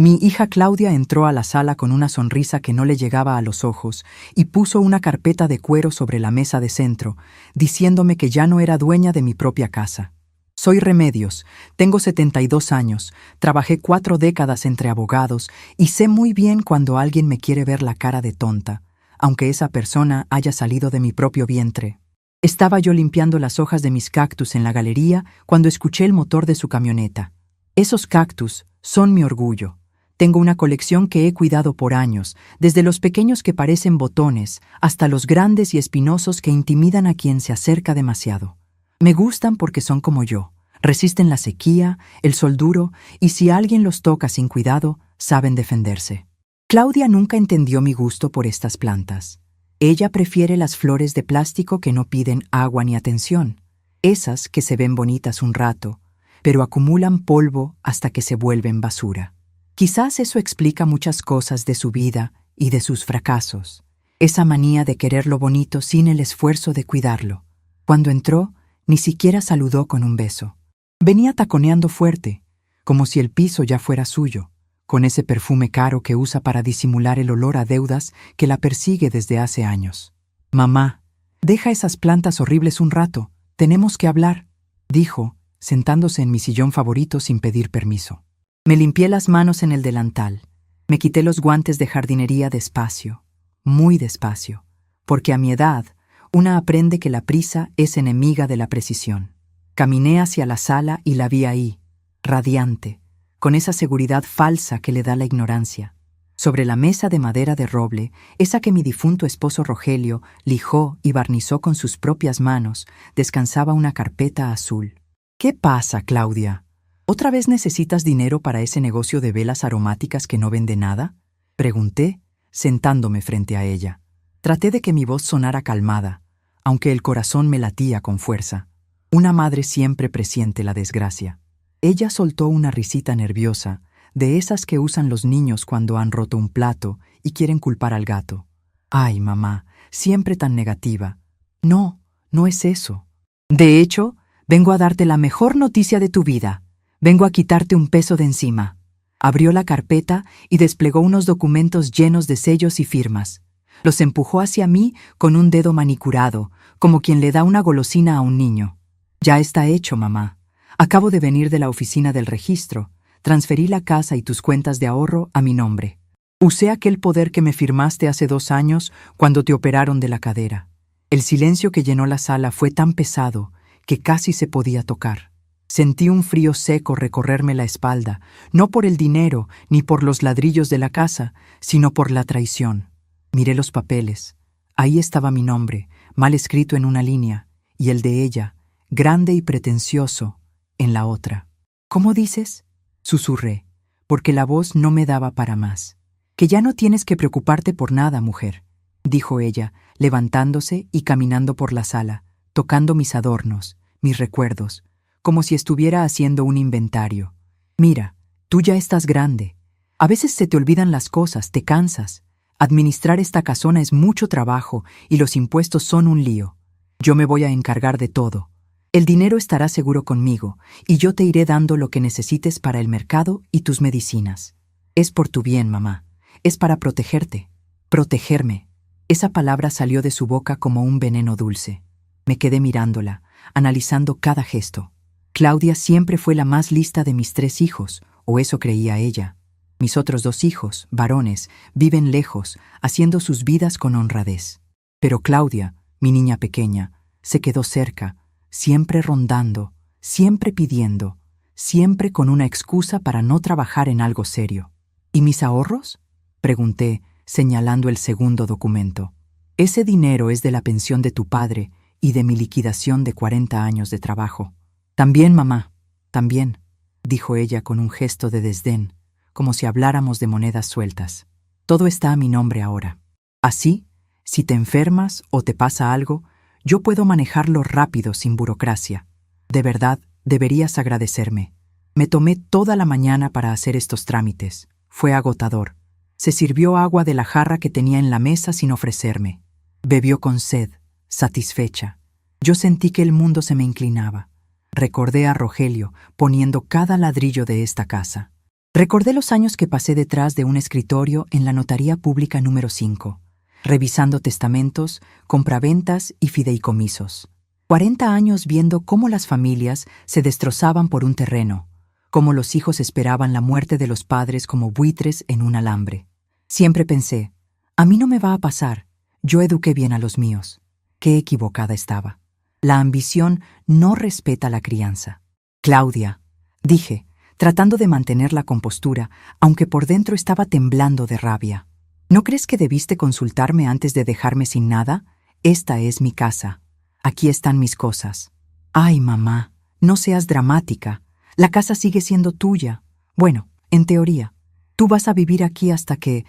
Mi hija Claudia entró a la sala con una sonrisa que no le llegaba a los ojos y puso una carpeta de cuero sobre la mesa de centro, diciéndome que ya no era dueña de mi propia casa. Soy Remedios, tengo 72 años, trabajé 4 décadas entre abogados y sé muy bien cuando alguien me quiere ver la cara de tonta, aunque esa persona haya salido de mi propio vientre. Estaba yo limpiando las hojas de mis cactus en la galería cuando escuché el motor de su camioneta. Esos cactus son mi orgullo. Tengo una colección que he cuidado por años, desde los pequeños que parecen botones hasta los grandes y espinosos que intimidan a quien se acerca demasiado. Me gustan porque son como yo, resisten la sequía, el sol duro y si alguien los toca sin cuidado, saben defenderse. Claudia nunca entendió mi gusto por estas plantas. Ella prefiere las flores de plástico que no piden agua ni atención, esas que se ven bonitas un rato, pero acumulan polvo hasta que se vuelven basura. Quizás eso explica muchas cosas de su vida y de sus fracasos. Esa manía de querer lo bonito sin el esfuerzo de cuidarlo. Cuando entró, ni siquiera saludó con un beso. Venía taconeando fuerte, como si el piso ya fuera suyo, con ese perfume caro que usa para disimular el olor a deudas que la persigue desde hace años. «Mamá, deja esas plantas horribles un rato, tenemos que hablar», dijo, sentándose en mi sillón favorito sin pedir permiso. Me limpié las manos en el delantal. Me quité los guantes de jardinería despacio, muy despacio, porque a mi edad, una aprende que la prisa es enemiga de la precisión. Caminé hacia la sala y la vi ahí, radiante, con esa seguridad falsa que le da la ignorancia. Sobre la mesa de madera de roble, esa que mi difunto esposo Rogelio lijó y barnizó con sus propias manos, descansaba una carpeta azul. «¿Qué pasa, Claudia? ¿Otra vez necesitas dinero para ese negocio de velas aromáticas que no vende nada?», pregunté, sentándome frente a ella. Traté de que mi voz sonara calmada, aunque el corazón me latía con fuerza. Una madre siempre presiente la desgracia. Ella soltó una risita nerviosa, de esas que usan los niños cuando han roto un plato y quieren culpar al gato. «Ay, mamá, siempre tan negativa». «No, no es eso. De hecho, vengo a darte la mejor noticia de tu vida. Vengo a quitarte un peso de encima». Abrió la carpeta y desplegó unos documentos llenos de sellos y firmas. Los empujó hacia mí con un dedo manicurado, como quien le da una golosina a un niño. «Ya está hecho, mamá. Acabo de venir de la oficina del registro. Transferí la casa y tus cuentas de ahorro a mi nombre. Usé aquel poder que me firmaste hace 2 años cuando te operaron de la cadera». El silencio que llenó la sala fue tan pesado que casi se podía tocar. Sentí un frío seco recorrerme la espalda, no por el dinero ni por los ladrillos de la casa, sino por la traición. Miré los papeles. Ahí estaba mi nombre, mal escrito en una línea, y el de ella, grande y pretencioso, en la otra. «¿Cómo dices?», susurré, porque la voz no me daba para más. «Que ya no tienes que preocuparte por nada, mujer», dijo ella, levantándose y caminando por la sala, tocando mis adornos, mis recuerdos, como si estuviera haciendo un inventario. «Mira, tú ya estás grande. A veces se te olvidan las cosas, te cansas. Administrar esta casona es mucho trabajo y los impuestos son un lío. Yo me voy a encargar de todo. El dinero estará seguro conmigo y yo te iré dando lo que necesites para el mercado y tus medicinas. Es por tu bien, mamá. Es para protegerte. Protegerme». Esa palabra salió de su boca como un veneno dulce. Me quedé mirándola, analizando cada gesto. Claudia siempre fue la más lista de mis 3 hijos, o eso creía ella. Mis otros 2 hijos, varones, viven lejos, haciendo sus vidas con honradez. Pero Claudia, mi niña pequeña, se quedó cerca, siempre rondando, siempre pidiendo, siempre con una excusa para no trabajar en algo serio. «¿Y mis ahorros?», pregunté, señalando el segundo documento. «Ese dinero es de la pensión de tu padre y de mi liquidación de 40 años de trabajo». «También, mamá, también», dijo ella con un gesto de desdén, como si habláramos de monedas sueltas. «Todo está a mi nombre ahora. Así, si te enfermas o te pasa algo, yo puedo manejarlo rápido sin burocracia. De verdad, deberías agradecerme. Me tomé toda la mañana para hacer estos trámites. Fue agotador. Se sirvió agua de la jarra que tenía en la mesa sin ofrecerme. Bebió con sed, satisfecha. Yo sentí que el mundo se me inclinaba. Recordé a Rogelio poniendo cada ladrillo de esta casa. Recordé los años que pasé detrás de un escritorio en la Notaría Pública número 5, revisando testamentos, compraventas y fideicomisos. 40 años viendo cómo las familias se destrozaban por un terreno, cómo los hijos esperaban la muerte de los padres como buitres en un alambre. Siempre pensé, a mí no me va a pasar, yo eduqué bien a los míos. Qué equivocada estaba. La ambición no respeta la crianza. Claudia, dije, tratando de mantener la compostura, aunque por dentro estaba temblando de rabia. ¿No crees que debiste consultarme antes de dejarme sin nada? Esta es mi casa. Aquí están mis cosas. Ay, mamá, no seas dramática. La casa sigue siendo tuya. Bueno, en teoría. Tú vas a vivir aquí hasta que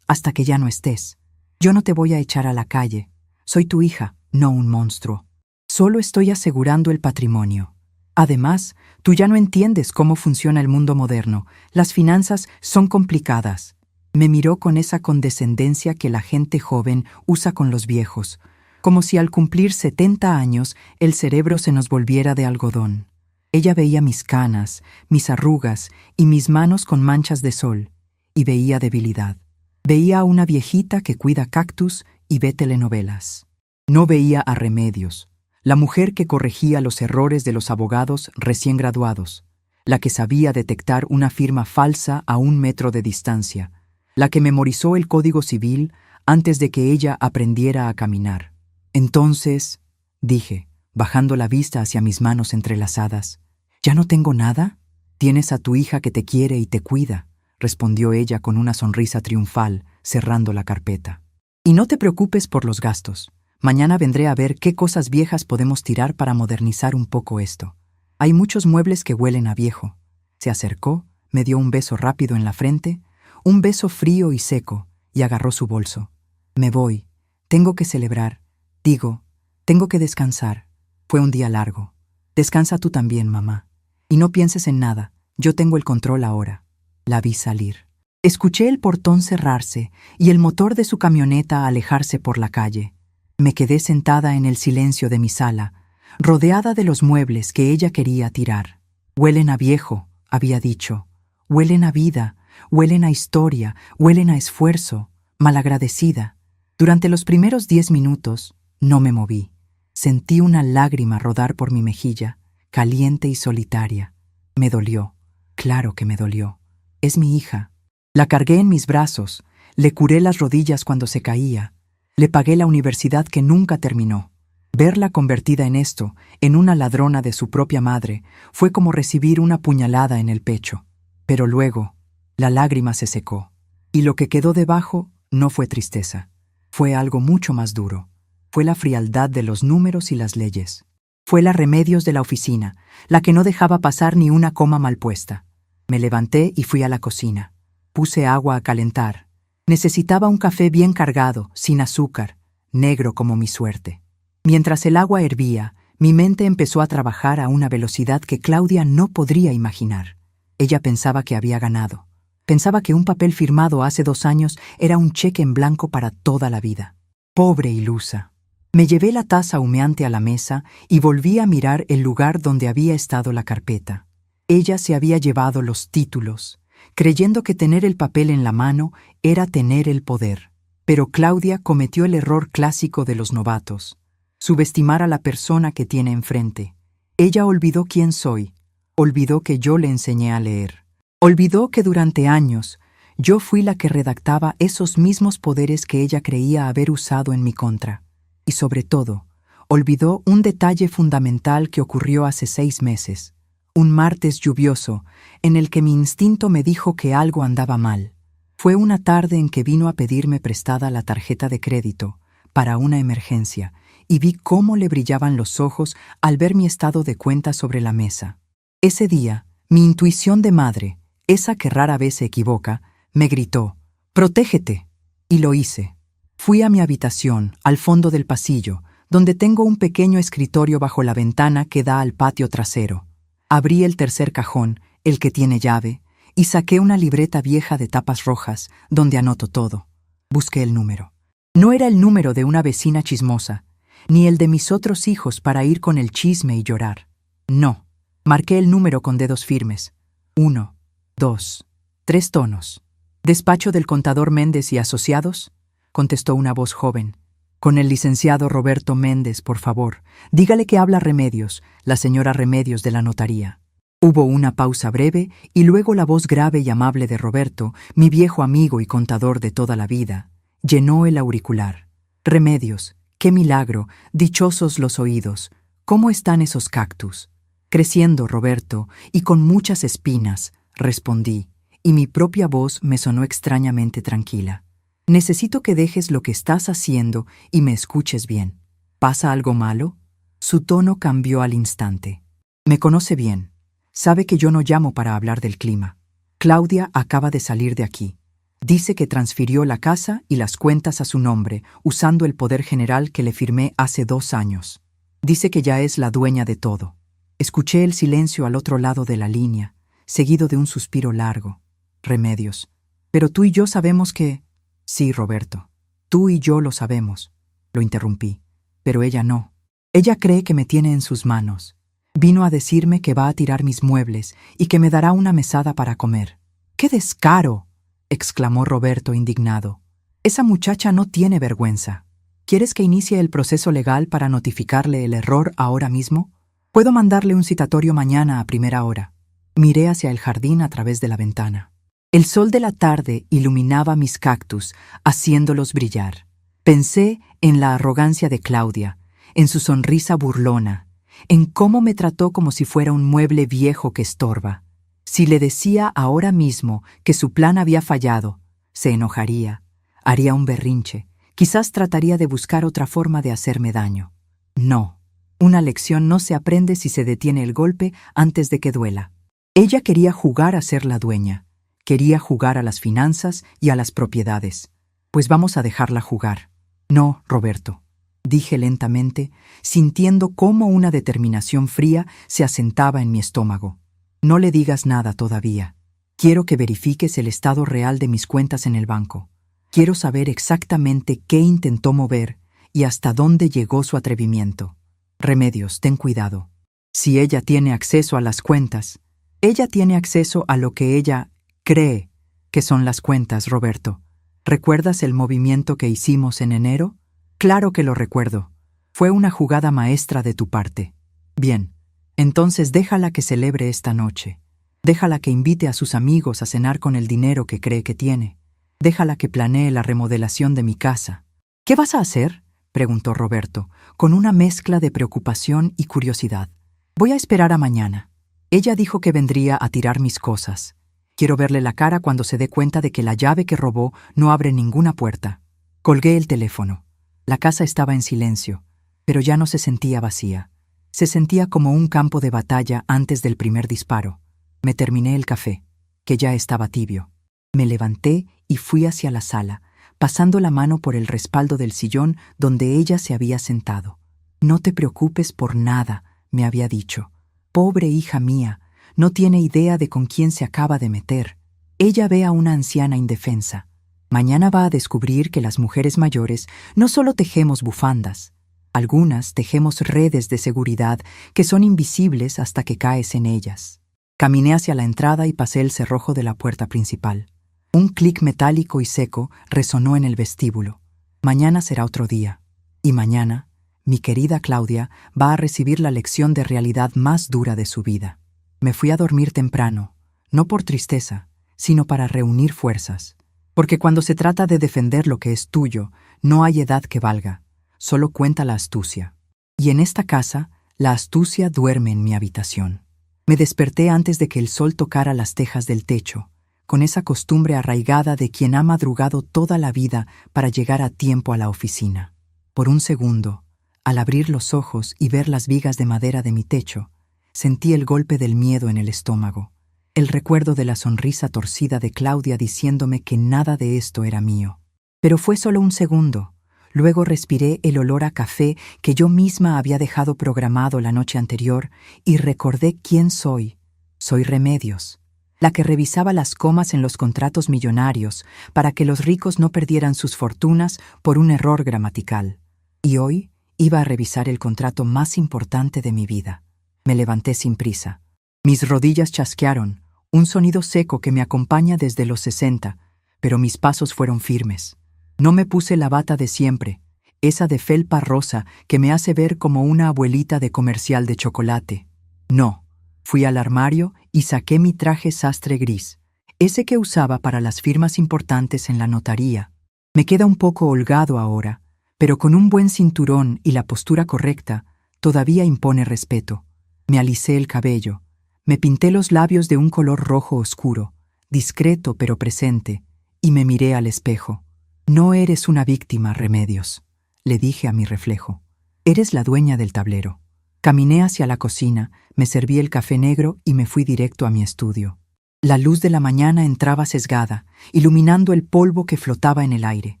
ya no estés. Yo no te voy a echar a la calle. Soy tu hija, no un monstruo. Solo estoy asegurando el patrimonio. Además, tú ya no entiendes cómo funciona el mundo moderno. Las finanzas son complicadas. Me miró con esa condescendencia que la gente joven usa con los viejos, como si al cumplir 70 años el cerebro se nos volviera de algodón. Ella veía mis canas, mis arrugas y mis manos con manchas de sol, y veía debilidad. Veía a una viejita que cuida cactus y ve telenovelas. No veía a Remedios, la mujer que corregía los errores de los abogados recién graduados, la que sabía detectar una firma falsa a 1 metro de distancia, la que memorizó el Código Civil antes de que ella aprendiera a caminar. Entonces, dije, bajando la vista hacia mis manos entrelazadas, ¿ya no tengo nada? Tienes a tu hija que te quiere y te cuida, respondió ella con una sonrisa triunfal, cerrando la carpeta. Y no te preocupes por los gastos. Mañana vendré a ver qué cosas viejas podemos tirar para modernizar un poco esto. Hay muchos muebles que huelen a viejo. Se acercó, me dio un beso rápido en la frente, un beso frío y seco, y agarró su bolso. Me voy. Tengo que celebrar. Tengo que descansar. Fue un día largo. Descansa tú también, mamá. Y no pienses en nada. Yo tengo el control ahora. La vi salir. Escuché el portón cerrarse y el motor de su camioneta alejarse por la calle. Me quedé sentada en el silencio de mi sala, rodeada de los muebles que ella quería tirar. Huelen a viejo, había dicho. Huelen a vida, huelen a historia, huelen a esfuerzo, malagradecida. Durante los primeros 10 minutos no me moví. Sentí una lágrima rodar por mi mejilla, caliente y solitaria. Me dolió. Claro que me dolió. Es mi hija. La cargué en mis brazos, le curé las rodillas cuando se caía. Le pagué la universidad que nunca terminó. Verla convertida en esto, en una ladrona de su propia madre, fue como recibir una puñalada en el pecho. Pero luego, la lágrima se secó. Y lo que quedó debajo no fue tristeza. Fue algo mucho más duro. Fue la frialdad de los números y las leyes. Fue la Remedios de la oficina, la que no dejaba pasar ni una coma mal puesta. Me levanté y fui a la cocina. Puse agua a calentar. Necesitaba un café bien cargado, sin azúcar, negro como mi suerte. Mientras el agua hervía, mi mente empezó a trabajar a una velocidad que Claudia no podría imaginar. Ella pensaba que había ganado. Pensaba que un papel firmado hace 2 años era un cheque en blanco para toda la vida. Pobre ilusa. Me llevé la taza humeante a la mesa y volví a mirar el lugar donde había estado la carpeta. Ella se había llevado los títulos, creyendo que tener el papel en la mano era tener el poder. Pero Claudia cometió el error clásico de los novatos: subestimar a la persona que tiene enfrente. Ella olvidó quién soy, olvidó que yo le enseñé a leer. Olvidó que durante años yo fui la que redactaba esos mismos poderes que ella creía haber usado en mi contra. Y sobre todo, olvidó un detalle fundamental que ocurrió hace 6 meses. Un martes lluvioso, en el que mi instinto me dijo que algo andaba mal. Fue una tarde en que vino a pedirme prestada la tarjeta de crédito para una emergencia, y vi cómo le brillaban los ojos al ver mi estado de cuenta sobre la mesa. Ese día, mi intuición de madre, esa que rara vez se equivoca, me gritó: «¡Protégete!». Y lo hice. Fui a mi habitación, al fondo del pasillo, donde tengo un pequeño escritorio bajo la ventana que da al patio trasero. Abrí el tercer cajón, el que tiene llave, y saqué una libreta vieja de tapas rojas, donde anoto todo. Busqué el número. No era el número de una vecina chismosa, ni el de mis otros hijos para ir con el chisme y llorar. No. Marqué el número con dedos firmes. 1, 2, 3 tonos. ¿Despacho del contador Méndez y asociados? Contestó una voz joven. Con el licenciado Roberto Méndez, por favor. Dígale que habla Remedios, la señora Remedios de la notaría. Hubo una pausa breve y luego la voz grave y amable de Roberto, mi viejo amigo y contador de toda la vida, llenó el auricular. Remedios, qué milagro, dichosos los oídos. ¿Cómo están esos cactus? Creciendo, Roberto, y con muchas espinas, respondí, y mi propia voz me sonó extrañamente tranquila. Necesito que dejes lo que estás haciendo y me escuches bien. ¿Pasa algo malo? Su tono cambió al instante. Me conoce bien. Sabe que yo no llamo para hablar del clima. Claudia acaba de salir de aquí. Dice que transfirió la casa y las cuentas a su nombre, usando el poder general que le firmé hace 2 años. Dice que ya es la dueña de todo. Escuché el silencio al otro lado de la línea, seguido de un suspiro largo. Remedios. Pero tú y yo sabemos que... Sí, Roberto. Tú y yo lo sabemos. Lo interrumpí. Pero ella no. Ella cree que me tiene en sus manos. Vino a decirme que va a tirar mis muebles y que me dará una mesada para comer. ¡Qué descaro!, exclamó Roberto indignado. Esa muchacha no tiene vergüenza. ¿Quieres que inicie el proceso legal para notificarle el error ahora mismo? Puedo mandarle un citatorio mañana a primera hora. Miré hacia el jardín a través de la ventana. El sol de la tarde iluminaba mis cactus, haciéndolos brillar. Pensé en la arrogancia de Claudia, en su sonrisa burlona, en cómo me trató como si fuera un mueble viejo que estorba. Si le decía ahora mismo que su plan había fallado, se enojaría, haría un berrinche, quizás trataría de buscar otra forma de hacerme daño. No, una lección no se aprende si se detiene el golpe antes de que duela. Ella quería jugar a ser la dueña, quería jugar a las finanzas y a las propiedades. Pues vamos a dejarla jugar. No, Roberto, dije lentamente, sintiendo cómo una determinación fría se asentaba en mi estómago. No le digas nada todavía. Quiero que verifiques el estado real de mis cuentas en el banco. Quiero saber exactamente qué intentó mover y hasta dónde llegó su atrevimiento. Remedios, ten cuidado. Si ella tiene acceso a las cuentas, ella tiene acceso a lo que ella cree que son las cuentas, Roberto. ¿Recuerdas el movimiento que hicimos en enero? Claro que lo recuerdo. Fue una jugada maestra de tu parte. Bien, entonces déjala que celebre esta noche. Déjala que invite a sus amigos a cenar con el dinero que cree que tiene. Déjala que planee la remodelación de mi casa. ¿Qué vas a hacer?, preguntó Roberto, con una mezcla de preocupación y curiosidad. Voy a esperar a mañana. Ella dijo que vendría a tirar mis cosas. Quiero verle la cara cuando se dé cuenta de que la llave que robó no abre ninguna puerta. Colgué el teléfono. La casa estaba en silencio, pero ya no se sentía vacía. Se sentía como un campo de batalla antes del primer disparo. Me terminé el café, que ya estaba tibio. Me levanté y fui hacia la sala, pasando la mano por el respaldo del sillón donde ella se había sentado. No te preocupes por nada, me había dicho. Pobre hija mía, no tiene idea de con quién se acaba de meter. Ella ve a una anciana indefensa. Mañana va a descubrir que las mujeres mayores no solo tejemos bufandas. Algunas tejemos redes de seguridad que son invisibles hasta que caes en ellas. Caminé hacia la entrada y pasé el cerrojo de la puerta principal. Un clic metálico y seco resonó en el vestíbulo. Mañana será otro día. Y mañana, mi querida Claudia va a recibir la lección de realidad más dura de su vida. Me fui a dormir temprano, no por tristeza, sino para reunir fuerzas. Porque cuando se trata de defender lo que es tuyo, no hay edad que valga, solo cuenta la astucia. Y en esta casa, la astucia duerme en mi habitación. Me desperté antes de que el sol tocara las tejas del techo, con esa costumbre arraigada de quien ha madrugado toda la vida para llegar a tiempo a la oficina. Por un segundo, al abrir los ojos y ver las vigas de madera de mi techo, sentí el golpe del miedo en el estómago, el recuerdo de la sonrisa torcida de Claudia diciéndome que nada de esto era mío. Pero fue solo un segundo. Luego respiré el olor a café que yo misma había dejado programado la noche anterior y recordé quién soy. Soy Remedios, la que revisaba las comas en los contratos millonarios para que los ricos no perdieran sus fortunas por un error gramatical. Y hoy iba a revisar el contrato más importante de mi vida. Me levanté sin prisa. Mis rodillas chasquearon, Un sonido seco que me acompaña desde los 60, pero mis pasos fueron firmes. No me puse la bata de siempre, esa de felpa rosa que me hace ver como una abuelita de comercial de chocolate. No, fui al armario y saqué mi traje sastre gris, ese que usaba para las firmas importantes en la notaría. Me queda un poco holgado ahora, pero con un buen cinturón y la postura correcta, todavía impone respeto. Me alisé el cabello, me pinté los labios de un color rojo oscuro, discreto pero presente, y me miré al espejo. No eres una víctima, Remedios, le dije a mi reflejo. Eres la dueña del tablero. Caminé hacia la cocina, me serví el café negro y me fui directo a mi estudio. La luz de la mañana entraba sesgada, iluminando el polvo que flotaba en el aire.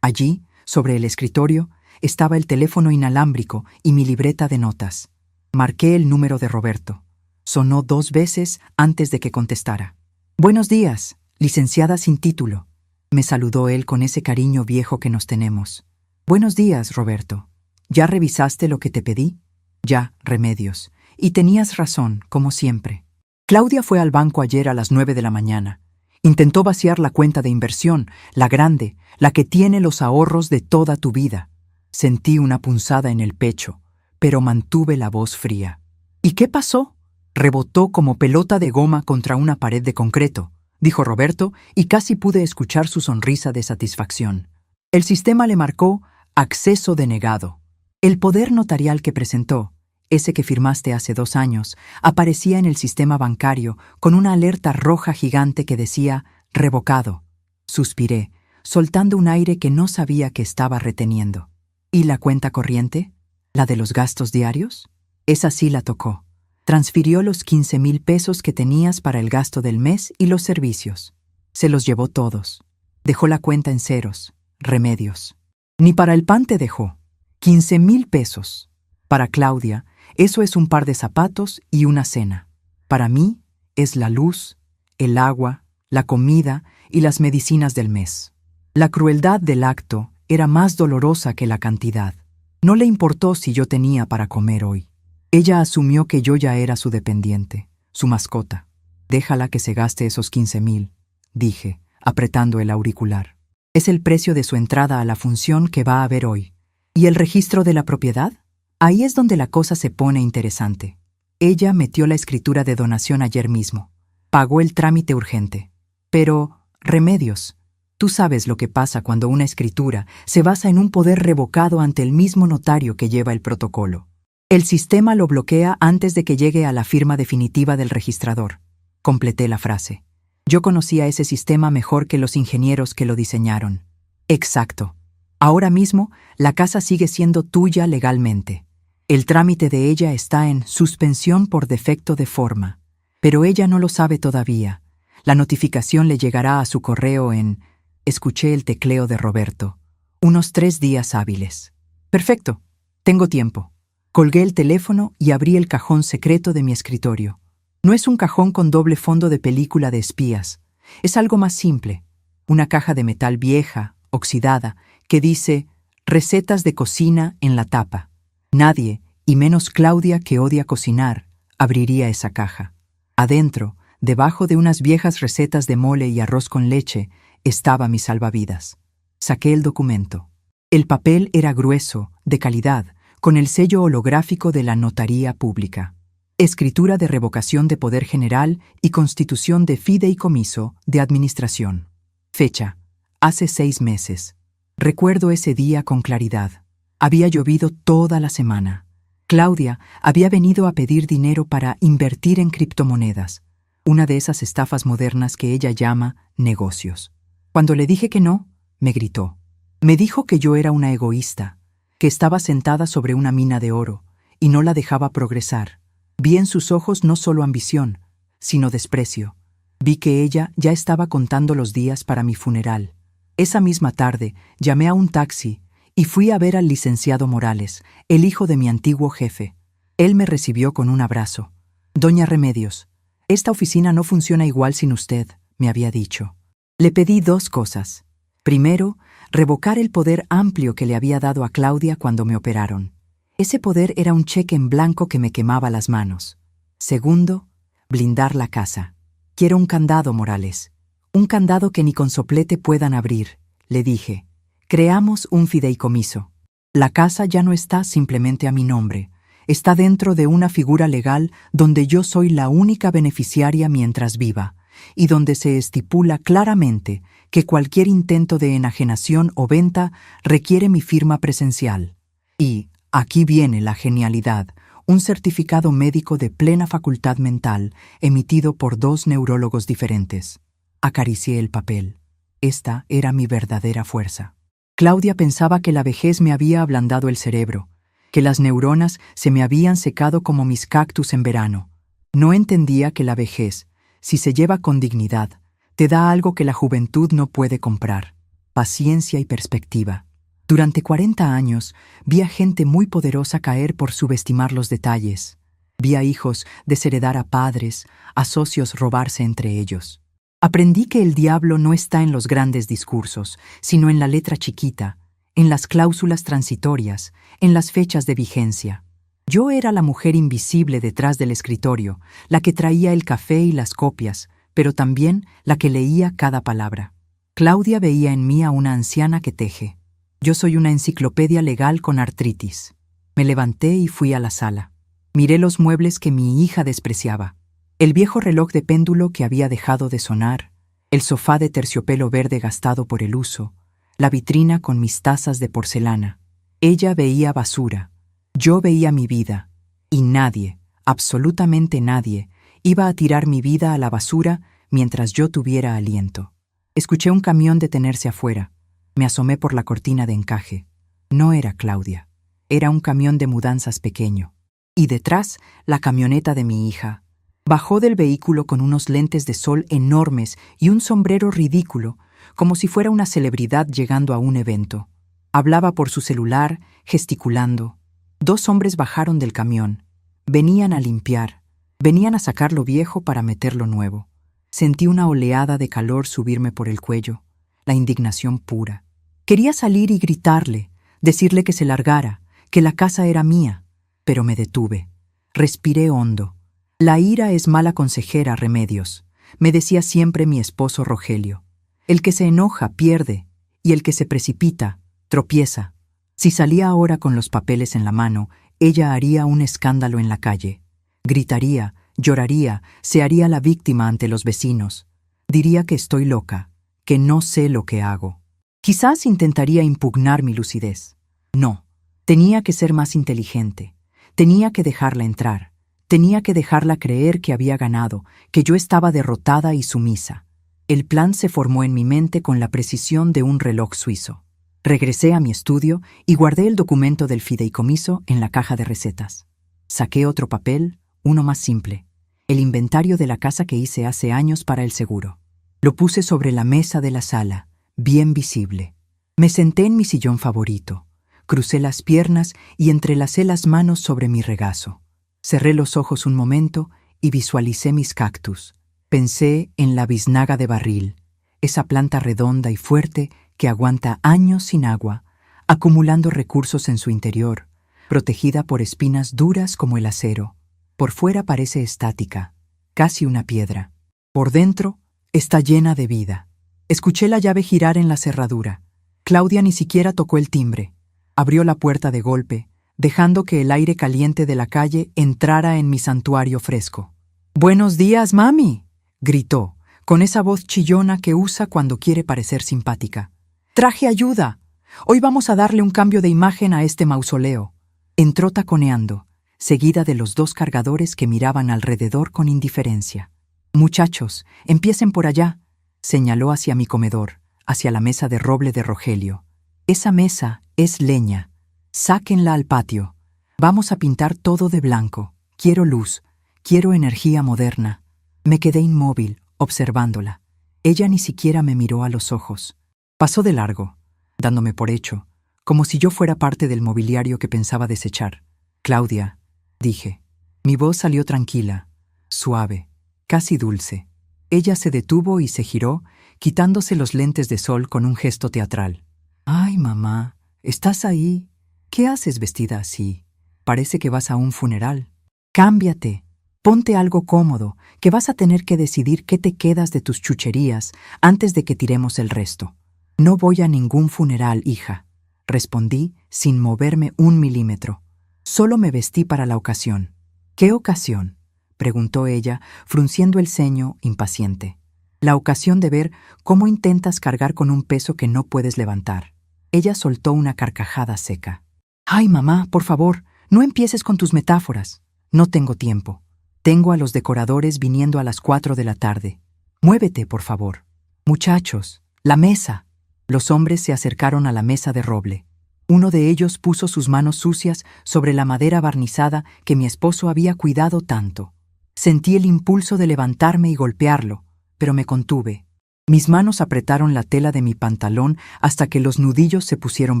Allí, sobre el escritorio, estaba el teléfono inalámbrico y mi libreta de notas. Marqué el número de Roberto. Sonó 2 veces antes de que contestara. «Buenos días, licenciada sin título», me saludó él con ese cariño viejo que nos tenemos. «Buenos días, Roberto. ¿Ya revisaste lo que te pedí?» «Ya, Remedios. Y tenías razón, como siempre. Claudia fue al banco ayer a las 9 de la mañana. Intentó vaciar la cuenta de inversión, la grande, la que tiene los ahorros de toda tu vida. Sentí una punzada en el pecho, pero mantuve la voz fría. «¿Y qué pasó?» «Rebotó como pelota de goma contra una pared de concreto», dijo Roberto, y casi pude escuchar su sonrisa de satisfacción. El sistema le marcó acceso denegado. El poder notarial que presentó, ese que firmaste hace 2 años, aparecía en el sistema bancario con una alerta roja gigante que decía «revocado». Suspiré, soltando un aire que no sabía que estaba reteniendo. ¿Y la cuenta corriente? ¿La de los gastos diarios? Esa sí la tocó. Transfirió los 15,000 pesos que tenías para el gasto del mes y los servicios. Se los llevó todos. Dejó la cuenta en ceros. Remedios. Ni para el pan te dejó. 15,000 pesos. Para Claudia, eso es un par de zapatos y una cena. Para mí, es la luz, el agua, la comida y las medicinas del mes. La crueldad del acto era más dolorosa que la cantidad. No le importó si yo tenía para comer hoy. Ella asumió que yo ya era su dependiente, su mascota. «Déjala que se gaste esos 15,000», dije, apretando el auricular. «Es el precio de su entrada a la función que va a haber hoy. ¿Y el registro de la propiedad? Ahí es donde la cosa se pone interesante. Ella metió la escritura de donación ayer mismo. Pagó el trámite urgente. Pero, Remedios, tú sabes lo que pasa cuando una escritura se basa en un poder revocado ante el mismo notario que lleva el protocolo. El sistema lo bloquea antes de que llegue a la firma definitiva del registrador». Completé la frase. Yo conocía ese sistema mejor que los ingenieros que lo diseñaron. Exacto. Ahora mismo, la casa sigue siendo tuya legalmente. El trámite de ella está en suspensión por defecto de forma. Pero ella no lo sabe todavía. La notificación le llegará a su correo en... Escuché el tecleo de Roberto. Unos 3 días hábiles. Perfecto. Tengo tiempo. Colgué el teléfono y abrí el cajón secreto de mi escritorio. No es un cajón con doble fondo de película de espías. Es algo más simple. Una caja de metal vieja, oxidada, que dice «Recetas de cocina» en la tapa. Nadie, y menos Claudia, que odia cocinar, abriría esa caja. Adentro, debajo de unas viejas recetas de mole y arroz con leche, estaba mi salvavidas. Saqué el documento. El papel era grueso, de calidad, con el sello holográfico de la Notaría Pública. Escritura de revocación de poder general y constitución de fideicomiso de administración. Fecha: hace 6 meses. Recuerdo ese día con claridad. Había llovido toda la semana. Claudia había venido a pedir dinero para invertir en criptomonedas, una de esas estafas modernas que ella llama negocios. Cuando le dije que no, me gritó. Me dijo que yo era una egoísta, que estaba sentada sobre una mina de oro y no la dejaba progresar. Vi en sus ojos no solo ambición, sino desprecio. Vi que ella ya estaba contando los días para mi funeral. Esa misma tarde llamé a un taxi y fui a ver al licenciado Morales, el hijo de mi antiguo jefe. Él me recibió con un abrazo. «Doña Remedios, esta oficina no funciona igual sin usted», me había dicho. Le pedí 2 cosas. Primero, revocar el poder amplio que le había dado a Claudia cuando me operaron. Ese poder era un cheque en blanco que me quemaba las manos. Segundo, blindar la casa. Quiero un candado, Morales. Un candado que ni con soplete puedan abrir, le dije. Creamos un fideicomiso. La casa ya no está simplemente a mi nombre. Está dentro de una figura legal donde yo soy la única beneficiaria mientras viva, y donde se estipula claramente que cualquier intento de enajenación o venta requiere mi firma presencial. Y, aquí viene la genialidad, un certificado médico de plena facultad mental emitido por 2 neurólogos diferentes. Acaricié el papel. Esta era mi verdadera fuerza. Claudia pensaba que la vejez me había ablandado el cerebro, que las neuronas se me habían secado como mis cactus en verano. No entendía que la vejez, si se lleva con dignidad, te da algo que la juventud no puede comprar: paciencia y perspectiva. Durante 40 años vi a gente muy poderosa caer por subestimar los detalles. Vi a hijos desheredar a padres, a socios robarse entre ellos. Aprendí que el diablo no está en los grandes discursos, sino en la letra chiquita, en las cláusulas transitorias, en las fechas de vigencia. Yo era la mujer invisible detrás del escritorio, la que traía el café y las copias, pero también la que leía cada palabra. Claudia veía en mí a una anciana que teje. Yo soy una enciclopedia legal con artritis. Me levanté y fui a la sala. Miré los muebles que mi hija despreciaba. El viejo reloj de péndulo que había dejado de sonar, el sofá de terciopelo verde gastado por el uso, la vitrina con mis tazas de porcelana. Ella veía basura, yo veía mi vida, y nadie, absolutamente nadie, iba a tirar mi vida a la basura mientras yo tuviera aliento. Escuché un camión detenerse afuera. Me asomé por la cortina de encaje. No era Claudia. Era un camión de mudanzas pequeño. Y detrás, la camioneta de mi hija. Bajó del vehículo con unos lentes de sol enormes y un sombrero ridículo, como si fuera una celebridad llegando a un evento. Hablaba por su celular, gesticulando. 2 hombres bajaron del camión. Venían a limpiar. Venían a sacar lo viejo para meter lo nuevo. Sentí una oleada de calor subirme por el cuello. La indignación pura. Quería salir y gritarle, decirle que se largara, que la casa era mía, pero me detuve. Respiré hondo. La ira es mala consejera, Remedios, me decía siempre mi esposo Rogelio. El que se enoja pierde, y el que se precipita tropieza. Si salía ahora con los papeles en la mano, ella haría un escándalo en la calle. Gritaría, lloraría, se haría la víctima ante los vecinos. Diría que estoy loca, que no sé lo que hago. Quizás intentaría impugnar mi lucidez. No, tenía que ser más inteligente. Tenía que dejarla entrar. Tenía que dejarla creer que había ganado, que yo estaba derrotada y sumisa. El plan se formó en mi mente con la precisión de un reloj suizo. Regresé a mi estudio y guardé el documento del fideicomiso en la caja de recetas. Saqué otro papel, uno más simple, el inventario de la casa que hice hace años para el seguro. Lo puse sobre la mesa de la sala, bien visible. Me senté en mi sillón favorito, crucé las piernas y entrelacé las manos sobre mi regazo. Cerré los ojos un momento y visualicé mis cactus. Pensé en la biznaga de barril, esa planta redonda y fuerte que aguanta años sin agua, acumulando recursos en su interior, protegida por espinas duras como el acero. Por fuera parece estática, casi una piedra. Por dentro está llena de vida. Escuché la llave girar en la cerradura. Claudia ni siquiera tocó el timbre. Abrió la puerta de golpe, dejando que el aire caliente de la calle entrara en mi santuario fresco. «¡Buenos días, mami!», gritó, con esa voz chillona que usa cuando quiere parecer simpática. «¡Traje ayuda! Hoy vamos a darle un cambio de imagen a este mausoleo». Entró taconeando, seguida de los 2 cargadores que miraban alrededor con indiferencia. «Muchachos, empiecen por allá», señaló hacia mi comedor, hacia la mesa de roble de Rogelio. «Esa mesa es leña. Sáquenla al patio. Vamos a pintar todo de blanco. Quiero luz. Quiero energía moderna». Me quedé inmóvil, observándola. Ella ni siquiera me miró a los ojos. Pasó de largo, dándome por hecho, como si yo fuera parte del mobiliario que pensaba desechar. «Claudia», dije. Mi voz salió tranquila, suave, casi dulce. Ella se detuvo y se giró, quitándose los lentes de sol con un gesto teatral. «Ay, mamá, ¿estás ahí? ¿Qué haces vestida así? Parece que vas a un funeral». «Cámbiate», Ponte algo cómodo, que vas a tener que decidir qué te quedas de tus chucherías antes de que tiremos el resto. No voy a ningún funeral, hija, respondí sin moverme un milímetro. Solo me vestí para la ocasión. ¿Qué ocasión?, preguntó ella, frunciendo el ceño, impaciente. La ocasión de ver cómo intentas cargar con un peso que no puedes levantar. Ella soltó una carcajada seca. «Ay, mamá, por favor, no empieces con tus metáforas. No tengo tiempo. Tengo a los decoradores viniendo a las 4 de la tarde. Muévete, por favor. Muchachos, la mesa». Los hombres se acercaron a la mesa de roble. Uno de ellos puso sus manos sucias sobre la madera barnizada que mi esposo había cuidado tanto. Sentí el impulso de levantarme y golpearlo, pero me contuve. Mis manos apretaron la tela de mi pantalón hasta que los nudillos se pusieron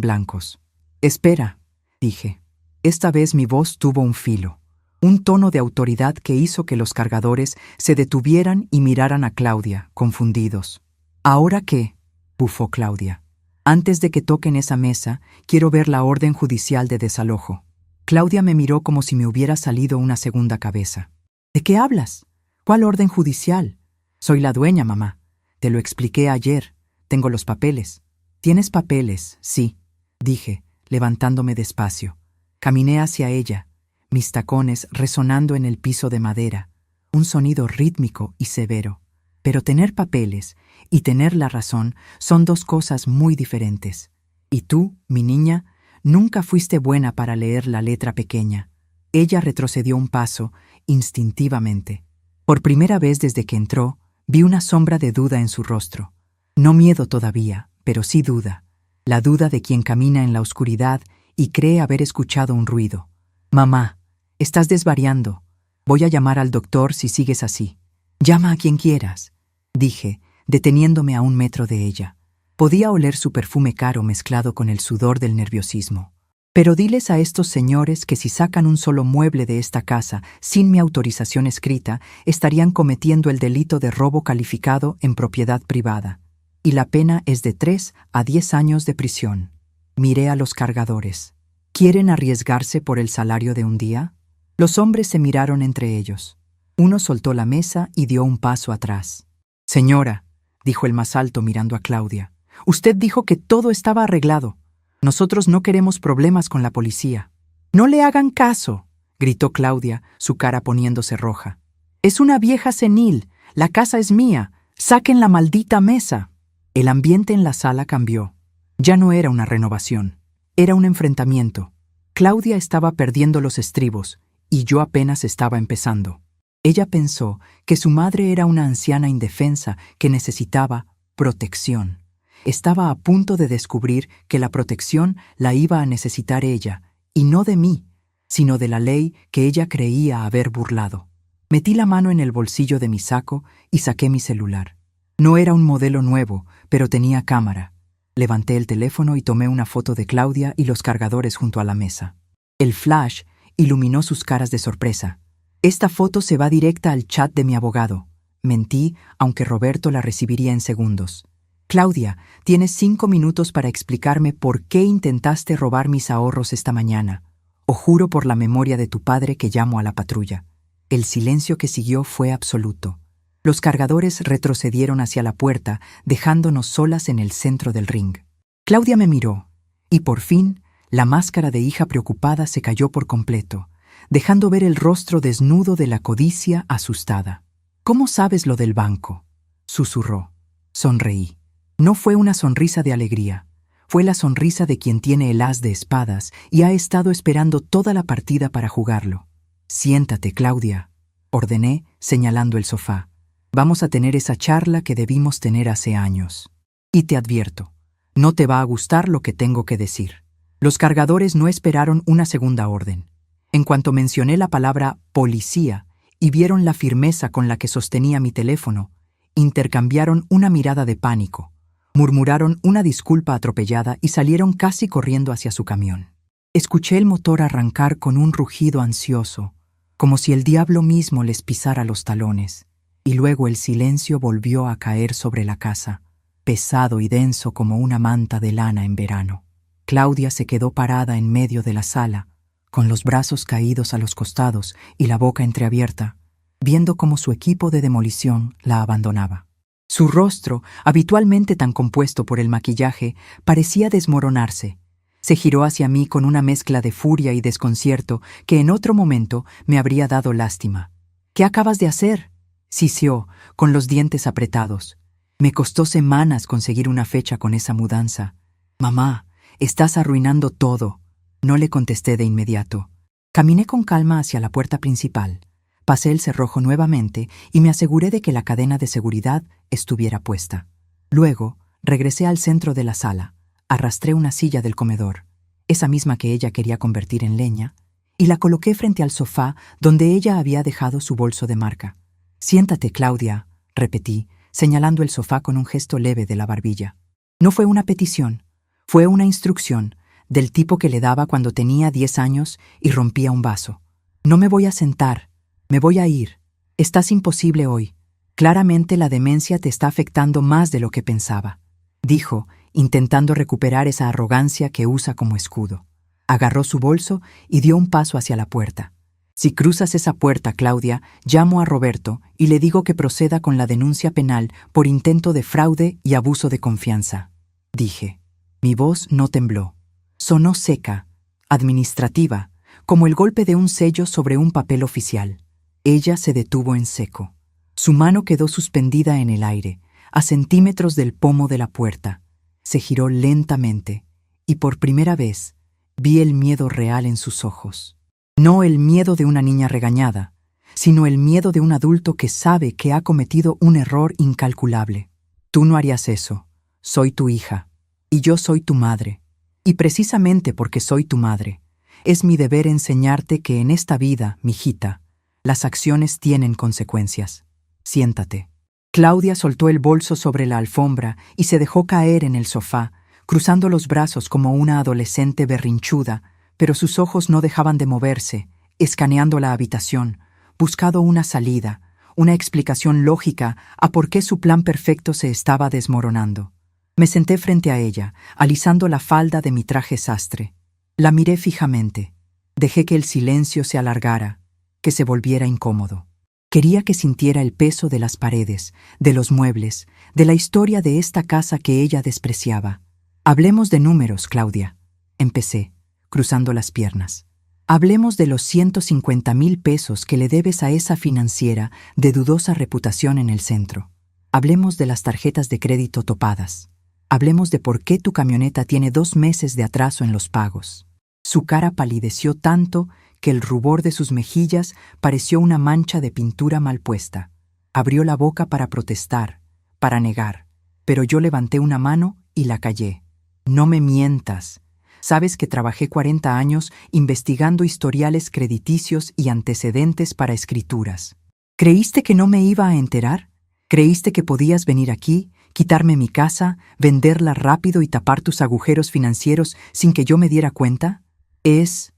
blancos. «Espera», dije. Esta vez mi voz tuvo un filo, un tono de autoridad que hizo que los cargadores se detuvieran y miraran a Claudia, confundidos. «¿Ahora qué?», bufó Claudia. «Antes de que toquen esa mesa, quiero ver la orden judicial de desalojo». Claudia me miró como si me hubiera salido una segunda cabeza. «¿De qué hablas? ¿Cuál orden judicial? Soy la dueña, mamá. Te lo expliqué ayer. Tengo los papeles». «¿Tienes papeles?», sí, dije, levantándome despacio. Caminé hacia ella, mis tacones resonando en el piso de madera, un sonido rítmico y severo. Pero tener papeles y tener la razón son dos cosas muy diferentes. Y tú, mi niña, nunca fuiste buena para leer la letra pequeña. Ella retrocedió un paso, instintivamente. Por primera vez desde que entró, vi una sombra de duda en su rostro. No miedo todavía, pero sí duda. La duda de quien camina en la oscuridad y cree haber escuchado un ruido. «Mamá, estás desvariando. Voy a llamar al doctor si sigues así». «Llama a quien quieras», dije, deteniéndome a 1 metro de ella. Podía oler su perfume caro mezclado con el sudor del nerviosismo. «Pero diles a estos señores que si sacan un solo mueble de esta casa sin mi autorización escrita, estarían cometiendo el delito de robo calificado en propiedad privada. Y la pena es de 3 a 10 años de prisión». Miré a los cargadores. ¿Quieren arriesgarse por el salario de un día? Los hombres se miraron entre ellos. Uno soltó la mesa y dio un paso atrás. «Señora», dijo el más alto mirando a Claudia, «usted dijo que todo estaba arreglado. Nosotros no queremos problemas con la policía». «No le hagan caso», gritó Claudia, su cara poniéndose roja. «Es una vieja senil. La casa es mía. Saquen la maldita mesa». El ambiente en la sala cambió. Ya no era una renovación. Era un enfrentamiento. Claudia estaba perdiendo los estribos y yo apenas estaba empezando. Ella pensó que su madre era una anciana indefensa que necesitaba protección. Estaba a punto de descubrir que la protección la iba a necesitar ella, y no de mí, sino de la ley que ella creía haber burlado. Metí la mano en el bolsillo de mi saco y saqué mi celular. No era un modelo nuevo, pero tenía cámara. Levanté el teléfono y tomé una foto de Claudia y los cargadores junto a la mesa. El flash iluminó sus caras de sorpresa. «Esta foto se va directa al chat de mi abogado». Mentí, aunque Roberto la recibiría en segundos. «Claudia, tienes 5 minutos para explicarme por qué intentaste robar mis ahorros esta mañana. O juro por la memoria de tu padre que llamo a la patrulla». El silencio que siguió fue absoluto. Los cargadores retrocedieron hacia la puerta, dejándonos solas en el centro del ring. Claudia me miró, y por fin, la máscara de hija preocupada se cayó por completo, dejando ver el rostro desnudo de la codicia asustada. «¿Cómo sabes lo del banco?», susurró. Sonreí. No fue una sonrisa de alegría. Fue la sonrisa de quien tiene el as de espadas y ha estado esperando toda la partida para jugarlo. «Siéntate, Claudia», ordené, señalando el sofá. «Vamos a tener esa charla que debimos tener hace años. Y te advierto, no te va a gustar lo que tengo que decir». Los cargadores no esperaron una segunda orden. En cuanto mencioné la palabra policía y vieron la firmeza con la que sostenía mi teléfono, intercambiaron una mirada de pánico, murmuraron una disculpa atropellada y salieron casi corriendo hacia su camión. Escuché el motor arrancar con un rugido ansioso, como si el diablo mismo les pisara los talones, y luego el silencio volvió a caer sobre la casa, pesado y denso como una manta de lana en verano. Claudia se quedó parada en medio de la sala, con los brazos caídos a los costados y la boca entreabierta, viendo cómo su equipo de demolición la abandonaba. Su rostro, habitualmente tan compuesto por el maquillaje, parecía desmoronarse. Se giró hacia mí con una mezcla de furia y desconcierto que en otro momento me habría dado lástima. «¿Qué acabas de hacer?», siseó, con los dientes apretados. «Me costó semanas conseguir una fecha con esa mudanza». «Mamá, estás arruinando todo», no le contesté de inmediato. Caminé con calma hacia la puerta principal. Pasé el cerrojo nuevamente y me aseguré de que la cadena de seguridad estuviera puesta. Luego, regresé al centro de la sala, arrastré una silla del comedor, esa misma que ella quería convertir en leña, y la coloqué frente al sofá donde ella había dejado su bolso de marca. «Siéntate, Claudia», repetí, señalando el sofá con un gesto leve de la barbilla. No fue una petición, fue una instrucción, del tipo que le daba cuando tenía 10 años y rompía un vaso. «No me voy a sentar, me voy a ir. Estás imposible hoy. Claramente la demencia te está afectando más de lo que pensaba», dijo, intentando recuperar esa arrogancia que usa como escudo. Agarró su bolso y dio un paso hacia la puerta. «Si cruzas esa puerta, Claudia, llamo a Roberto y le digo que proceda con la denuncia penal por intento de fraude y abuso de confianza», dije. Mi voz no tembló. Sonó seca, administrativa, como el golpe de un sello sobre un papel oficial. Ella se detuvo en seco. Su mano quedó suspendida en el aire, a centímetros del pomo de la puerta. Se giró lentamente, y por primera vez vi el miedo real en sus ojos. No el miedo de una niña regañada, sino el miedo de un adulto que sabe que ha cometido un error incalculable. «Tú no harías eso. Soy tu hija. Y yo soy tu madre. Y precisamente porque soy tu madre, es mi deber enseñarte que en esta vida, mijita, las acciones tienen consecuencias. Siéntate». Claudia soltó el bolso sobre la alfombra y se dejó caer en el sofá, cruzando los brazos como una adolescente berrinchuda, pero sus ojos no dejaban de moverse, escaneando la habitación, buscando una salida, una explicación lógica a por qué su plan perfecto se estaba desmoronando. Me senté frente a ella, alisando la falda de mi traje sastre. La miré fijamente. Dejé que el silencio se alargara, que se volviera incómodo. Quería que sintiera el peso de las paredes, de los muebles, de la historia de esta casa que ella despreciaba. «Hablemos de números, Claudia», empecé, cruzando las piernas. «Hablemos de los 150,000 pesos que le debes a esa financiera de dudosa reputación en el centro. Hablemos de las tarjetas de crédito topadas. Hablemos de por qué tu camioneta tiene 2 meses de atraso en los pagos». Su cara palideció tanto que el rubor de sus mejillas pareció una mancha de pintura mal puesta. Abrió la boca para protestar, para negar, pero yo levanté una mano y la callé. «No me mientas. Sabes que trabajé 40 años investigando historiales crediticios y antecedentes para escrituras. ¿Creíste que no me iba a enterar? ¿Creíste que podías venir aquí, quitarme mi casa, venderla rápido y tapar tus agujeros financieros sin que yo me diera cuenta? Es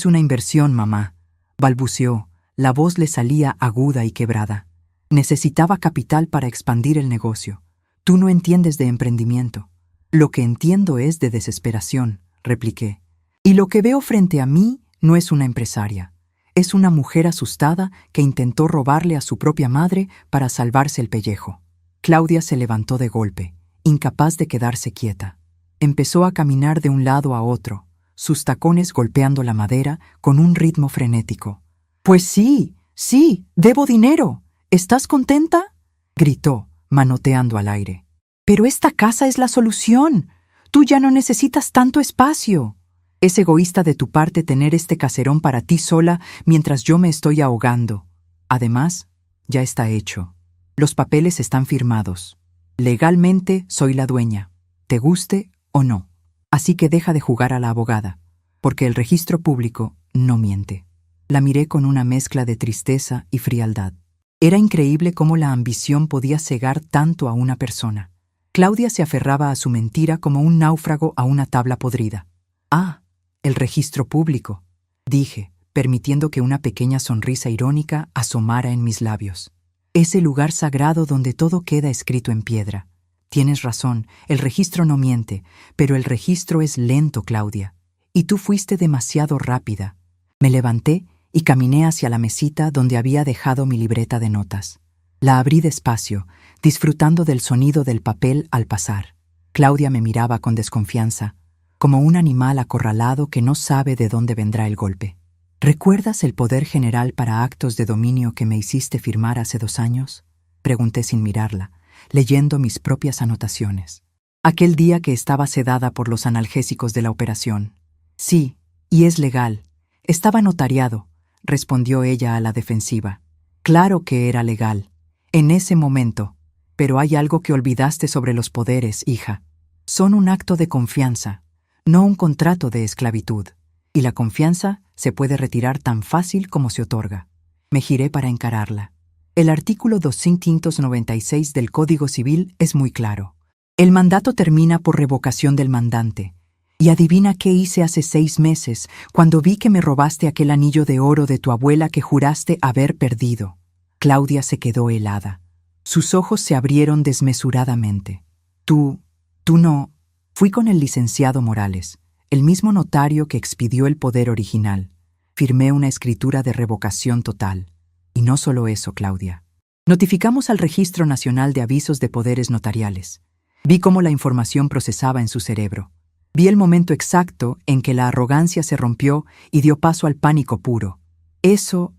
una inversión, mamá», balbuceó. La voz le salía aguda y quebrada. «Necesitaba capital para expandir el negocio. Tú no entiendes de emprendimiento». «Lo que entiendo es de desesperación», repliqué. «Y lo que veo frente a mí no es una empresaria. Es una mujer asustada que intentó robarle a su propia madre para salvarse el pellejo». Claudia se levantó de golpe, incapaz de quedarse quieta. Empezó a caminar de un lado a otro, sus tacones golpeando la madera con un ritmo frenético. «Pues sí, debo dinero. ¿Estás contenta?», gritó, manoteando al aire. «Pero esta casa es la solución. Tú ya no necesitas tanto espacio. Es egoísta de tu parte tener este caserón para ti sola mientras yo me estoy ahogando. Además, ya está hecho. Los papeles están firmados. Legalmente soy la dueña, te guste o no. Así que deja de jugar a la abogada, porque el registro público no miente». La miré con una mezcla de tristeza y frialdad. Era increíble cómo la ambición podía cegar tanto a una persona. Claudia se aferraba a su mentira como un náufrago a una tabla podrida. «Ah, el registro público», dije, permitiendo que una pequeña sonrisa irónica asomara en mis labios. «Ese lugar sagrado donde todo queda escrito en piedra. Tienes razón, el registro no miente, pero el registro es lento, Claudia. Y tú fuiste demasiado rápida». Me levanté y caminé hacia la mesita donde había dejado mi libreta de notas. La abrí despacio, disfrutando del sonido del papel al pasar. Claudia me miraba con desconfianza, como un animal acorralado que no sabe de dónde vendrá el golpe. ¿Recuerdas el poder general para actos de dominio que me hiciste firmar hace 2 años? Pregunté sin mirarla, leyendo mis propias anotaciones. Aquel día que estaba sedada por los analgésicos de la operación. Sí, y es legal. Estaba notariado, respondió ella a la defensiva. Claro que era legal. En ese momento. Pero hay algo que olvidaste sobre los poderes, hija. Son un acto de confianza, no un contrato de esclavitud. Y la confianza se puede retirar tan fácil como se otorga. Me giré para encararla. El artículo 296 del Código Civil es muy claro. El mandato termina por revocación del mandante. Y adivina qué hice hace 6 meses, cuando vi que me robaste aquel anillo de oro de tu abuela que juraste haber perdido. Claudia se quedó helada. Sus ojos se abrieron desmesuradamente. Tú no. Fui con el licenciado Morales, el mismo notario que expidió el poder original. Firmé una escritura de revocación total. Y no solo eso, Claudia. Notificamos al Registro Nacional de Avisos de Poderes Notariales. Vi cómo la información procesaba en su cerebro. Vi el momento exacto en que la arrogancia se rompió y dio paso al pánico puro. Eso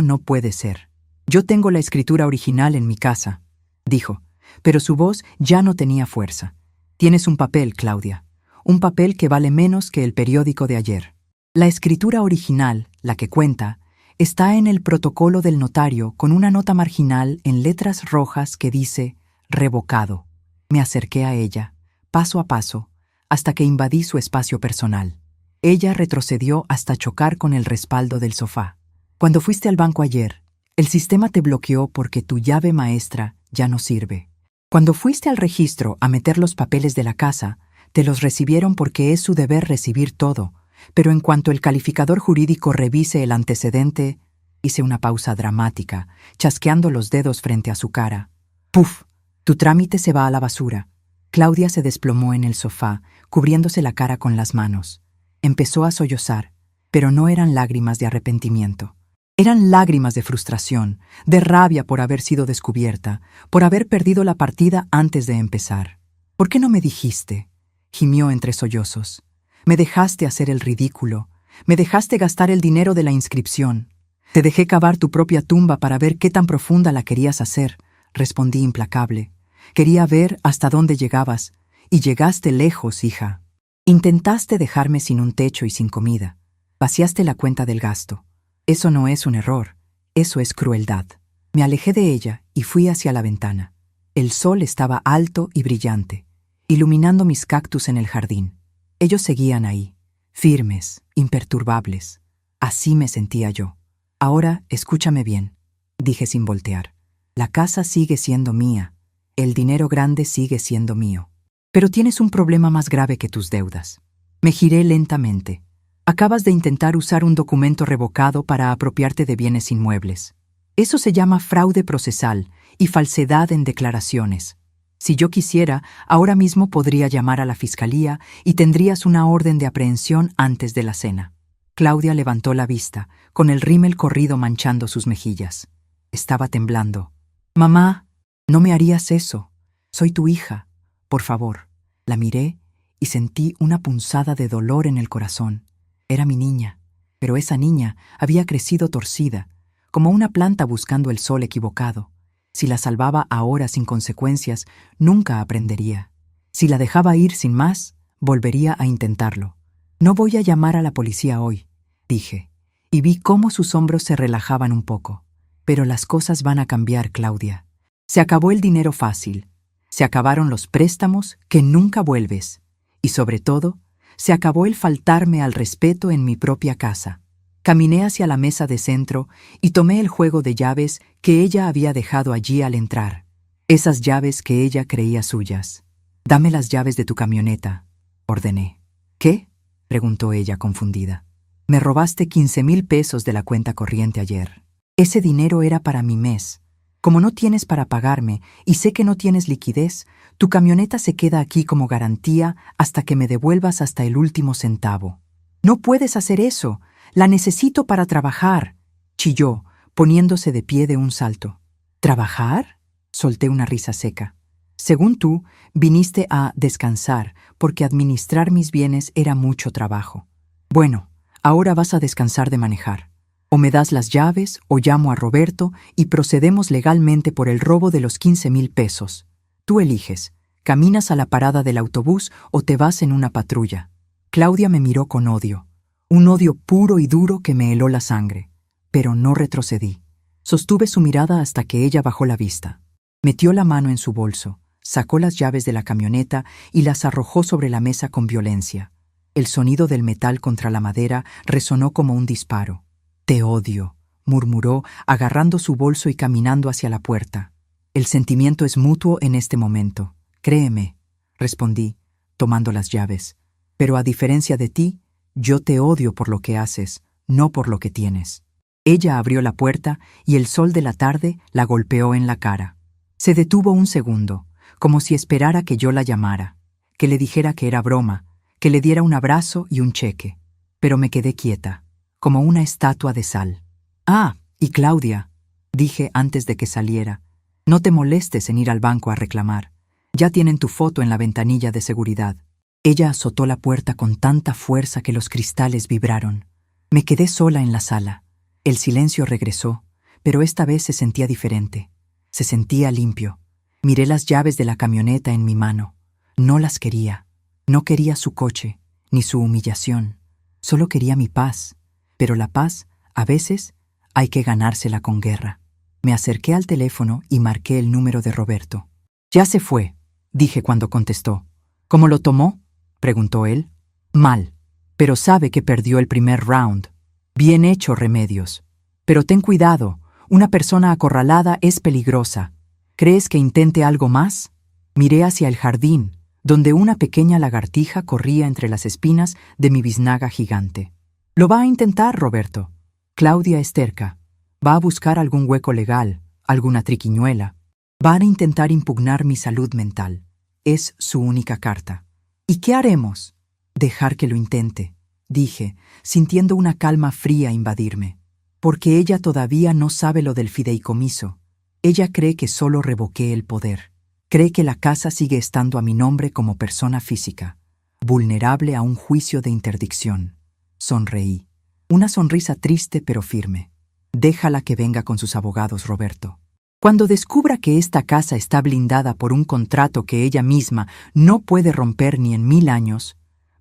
no puede ser. Yo tengo la escritura original en mi casa, dijo, pero su voz ya no tenía fuerza. Tienes un papel, Claudia, un papel que vale menos que el periódico de ayer. La escritura original, la que cuenta, está en el protocolo del notario con una nota marginal en letras rojas que dice «revocado». Me acerqué a ella, paso a paso, hasta que invadí su espacio personal. Ella retrocedió hasta chocar con el respaldo del sofá. Cuando fuiste al banco ayer, el sistema te bloqueó porque tu llave maestra ya no sirve. Cuando fuiste al registro a meter los papeles de la casa, te los recibieron porque es su deber recibir todo, pero en cuanto el calificador jurídico revise el antecedente, hice una pausa dramática, chasqueando los dedos frente a su cara. ¡Puf! Tu trámite se va a la basura. Claudia se desplomó en el sofá, cubriéndose la cara con las manos. Empezó a sollozar, pero no eran lágrimas de arrepentimiento. Eran lágrimas de frustración, de rabia por haber sido descubierta, por haber perdido la partida antes de empezar. ¿Por qué no me dijiste?, gimió entre sollozos. Me dejaste hacer el ridículo, me dejaste gastar el dinero de la inscripción. Te dejé cavar tu propia tumba para ver qué tan profunda la querías hacer, respondí implacable. Quería ver hasta dónde llegabas, y llegaste lejos, hija. Intentaste dejarme sin un techo y sin comida. Vaciaste la cuenta del gasto. Eso no es un error, eso es crueldad. Me alejé de ella y fui hacia la ventana. El sol estaba alto y brillante, iluminando mis cactus en el jardín. Ellos seguían ahí, firmes, imperturbables. Así me sentía yo. Ahora, escúchame bien, dije sin voltear. La casa sigue siendo mía, el dinero grande sigue siendo mío. Pero tienes un problema más grave que tus deudas. Me giré lentamente. Acabas de intentar usar un documento revocado para apropiarte de bienes inmuebles. Eso se llama fraude procesal y falsedad en declaraciones. Si yo quisiera, ahora mismo podría llamar a la fiscalía y tendrías una orden de aprehensión antes de la cena. Claudia levantó la vista, con el rímel corrido manchando sus mejillas. Estaba temblando. «Mamá, no me harías eso. Soy tu hija. Por favor». La miré y sentí una punzada de dolor en el corazón. Era mi niña, pero esa niña había crecido torcida, como una planta buscando el sol equivocado. Si la salvaba ahora sin consecuencias, nunca aprendería. Si la dejaba ir sin más, volvería a intentarlo. No voy a llamar a la policía hoy, dije, y vi cómo sus hombros se relajaban un poco. Pero las cosas van a cambiar, Claudia. Se acabó el dinero fácil. Se acabaron los préstamos que nunca vuelves. Y sobre todo, se acabó el faltarme al respeto en mi propia casa. Caminé hacia la mesa de centro y tomé el juego de llaves que ella había dejado allí al entrar. Esas llaves que ella creía suyas. «Dame las llaves de tu camioneta», ordené. «¿Qué?», preguntó ella confundida. «Me robaste 15,000 pesos de la cuenta corriente ayer. Ese dinero era para mi mes. Como no tienes para pagarme y sé que no tienes liquidez, tu camioneta se queda aquí como garantía hasta que me devuelvas hasta el último centavo». «No puedes hacer eso. La necesito para trabajar, chilló, poniéndose de pie de un salto. ¿Trabajar? Solté una risa seca. Según tú, viniste a descansar, porque administrar mis bienes era mucho trabajo. Bueno, ahora vas a descansar de manejar. O me das las llaves, o llamo a Roberto y procedemos legalmente por el robo de los 15,000 pesos. Tú eliges. ¿Caminas a la parada del autobús o te vas en una patrulla? Claudia me miró con odio. Un odio puro y duro que me heló la sangre. Pero no retrocedí. Sostuve su mirada hasta que ella bajó la vista. Metió la mano en su bolso, sacó las llaves de la camioneta y las arrojó sobre la mesa con violencia. El sonido del metal contra la madera resonó como un disparo. «Te odio», murmuró, agarrando su bolso y caminando hacia la puerta. «El sentimiento es mutuo en este momento. Créeme», respondí, tomando las llaves. «Pero a diferencia de ti, yo te odio por lo que haces, no por lo que tienes». Ella abrió la puerta y el sol de la tarde la golpeó en la cara. Se detuvo un segundo, como si esperara que yo la llamara, que le dijera que era broma, que le diera un abrazo y un cheque. Pero me quedé quieta, como una estatua de sal. «Ah, y Claudia», dije antes de que saliera, «no te molestes en ir al banco a reclamar. Ya tienen tu foto en la ventanilla de seguridad». Ella azotó la puerta con tanta fuerza que los cristales vibraron. Me quedé sola en la sala. El silencio regresó, pero esta vez se sentía diferente. Se sentía limpio. Miré las llaves de la camioneta en mi mano. No las quería. No quería su coche, ni su humillación. Solo quería mi paz. Pero la paz, a veces, hay que ganársela con guerra. Me acerqué al teléfono y marqué el número de Roberto. «Ya se fue», dije cuando contestó. «¿Cómo lo tomó?», preguntó él. «Mal, pero sabe que perdió el primer round». «Bien hecho, Remedios. Pero ten cuidado, una persona acorralada es peligrosa. ¿Crees que intente algo más?». Miré hacia el jardín, donde una pequeña lagartija corría entre las espinas de mi biznaga gigante. «Lo va a intentar, Roberto. Claudia es terca. Va a buscar algún hueco legal, alguna triquiñuela. Va a intentar impugnar mi salud mental. Es su única carta. ¿Y qué haremos?». «Dejar que lo intente», dije, sintiendo una calma fría invadirme. «Porque ella todavía no sabe lo del fideicomiso. Ella cree que solo revoqué el poder. Cree que la casa sigue estando a mi nombre como persona física, vulnerable a un juicio de interdicción». Sonreí. Una sonrisa triste pero firme. «Déjala que venga con sus abogados, Roberto. Cuando descubra que esta casa está blindada por un contrato que ella misma no puede romper ni en 1000 años,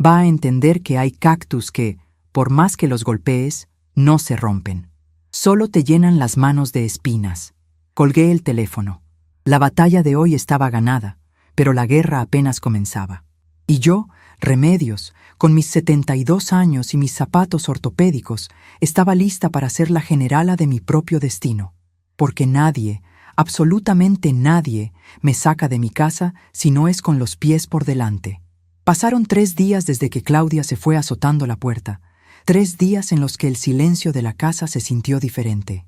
va a entender que hay cactus que, por más que los golpees, no se rompen. Solo te llenan las manos de espinas». Colgué el teléfono. La batalla de hoy estaba ganada, pero la guerra apenas comenzaba. Y yo, Remedios, con mis 72 años y mis zapatos ortopédicos, estaba lista para ser la generala de mi propio destino. Porque nadie, absolutamente nadie, me saca de mi casa si no es con los pies por delante. Pasaron 3 días desde que Claudia se fue azotando la puerta, 3 días en los que el silencio de la casa se sintió diferente.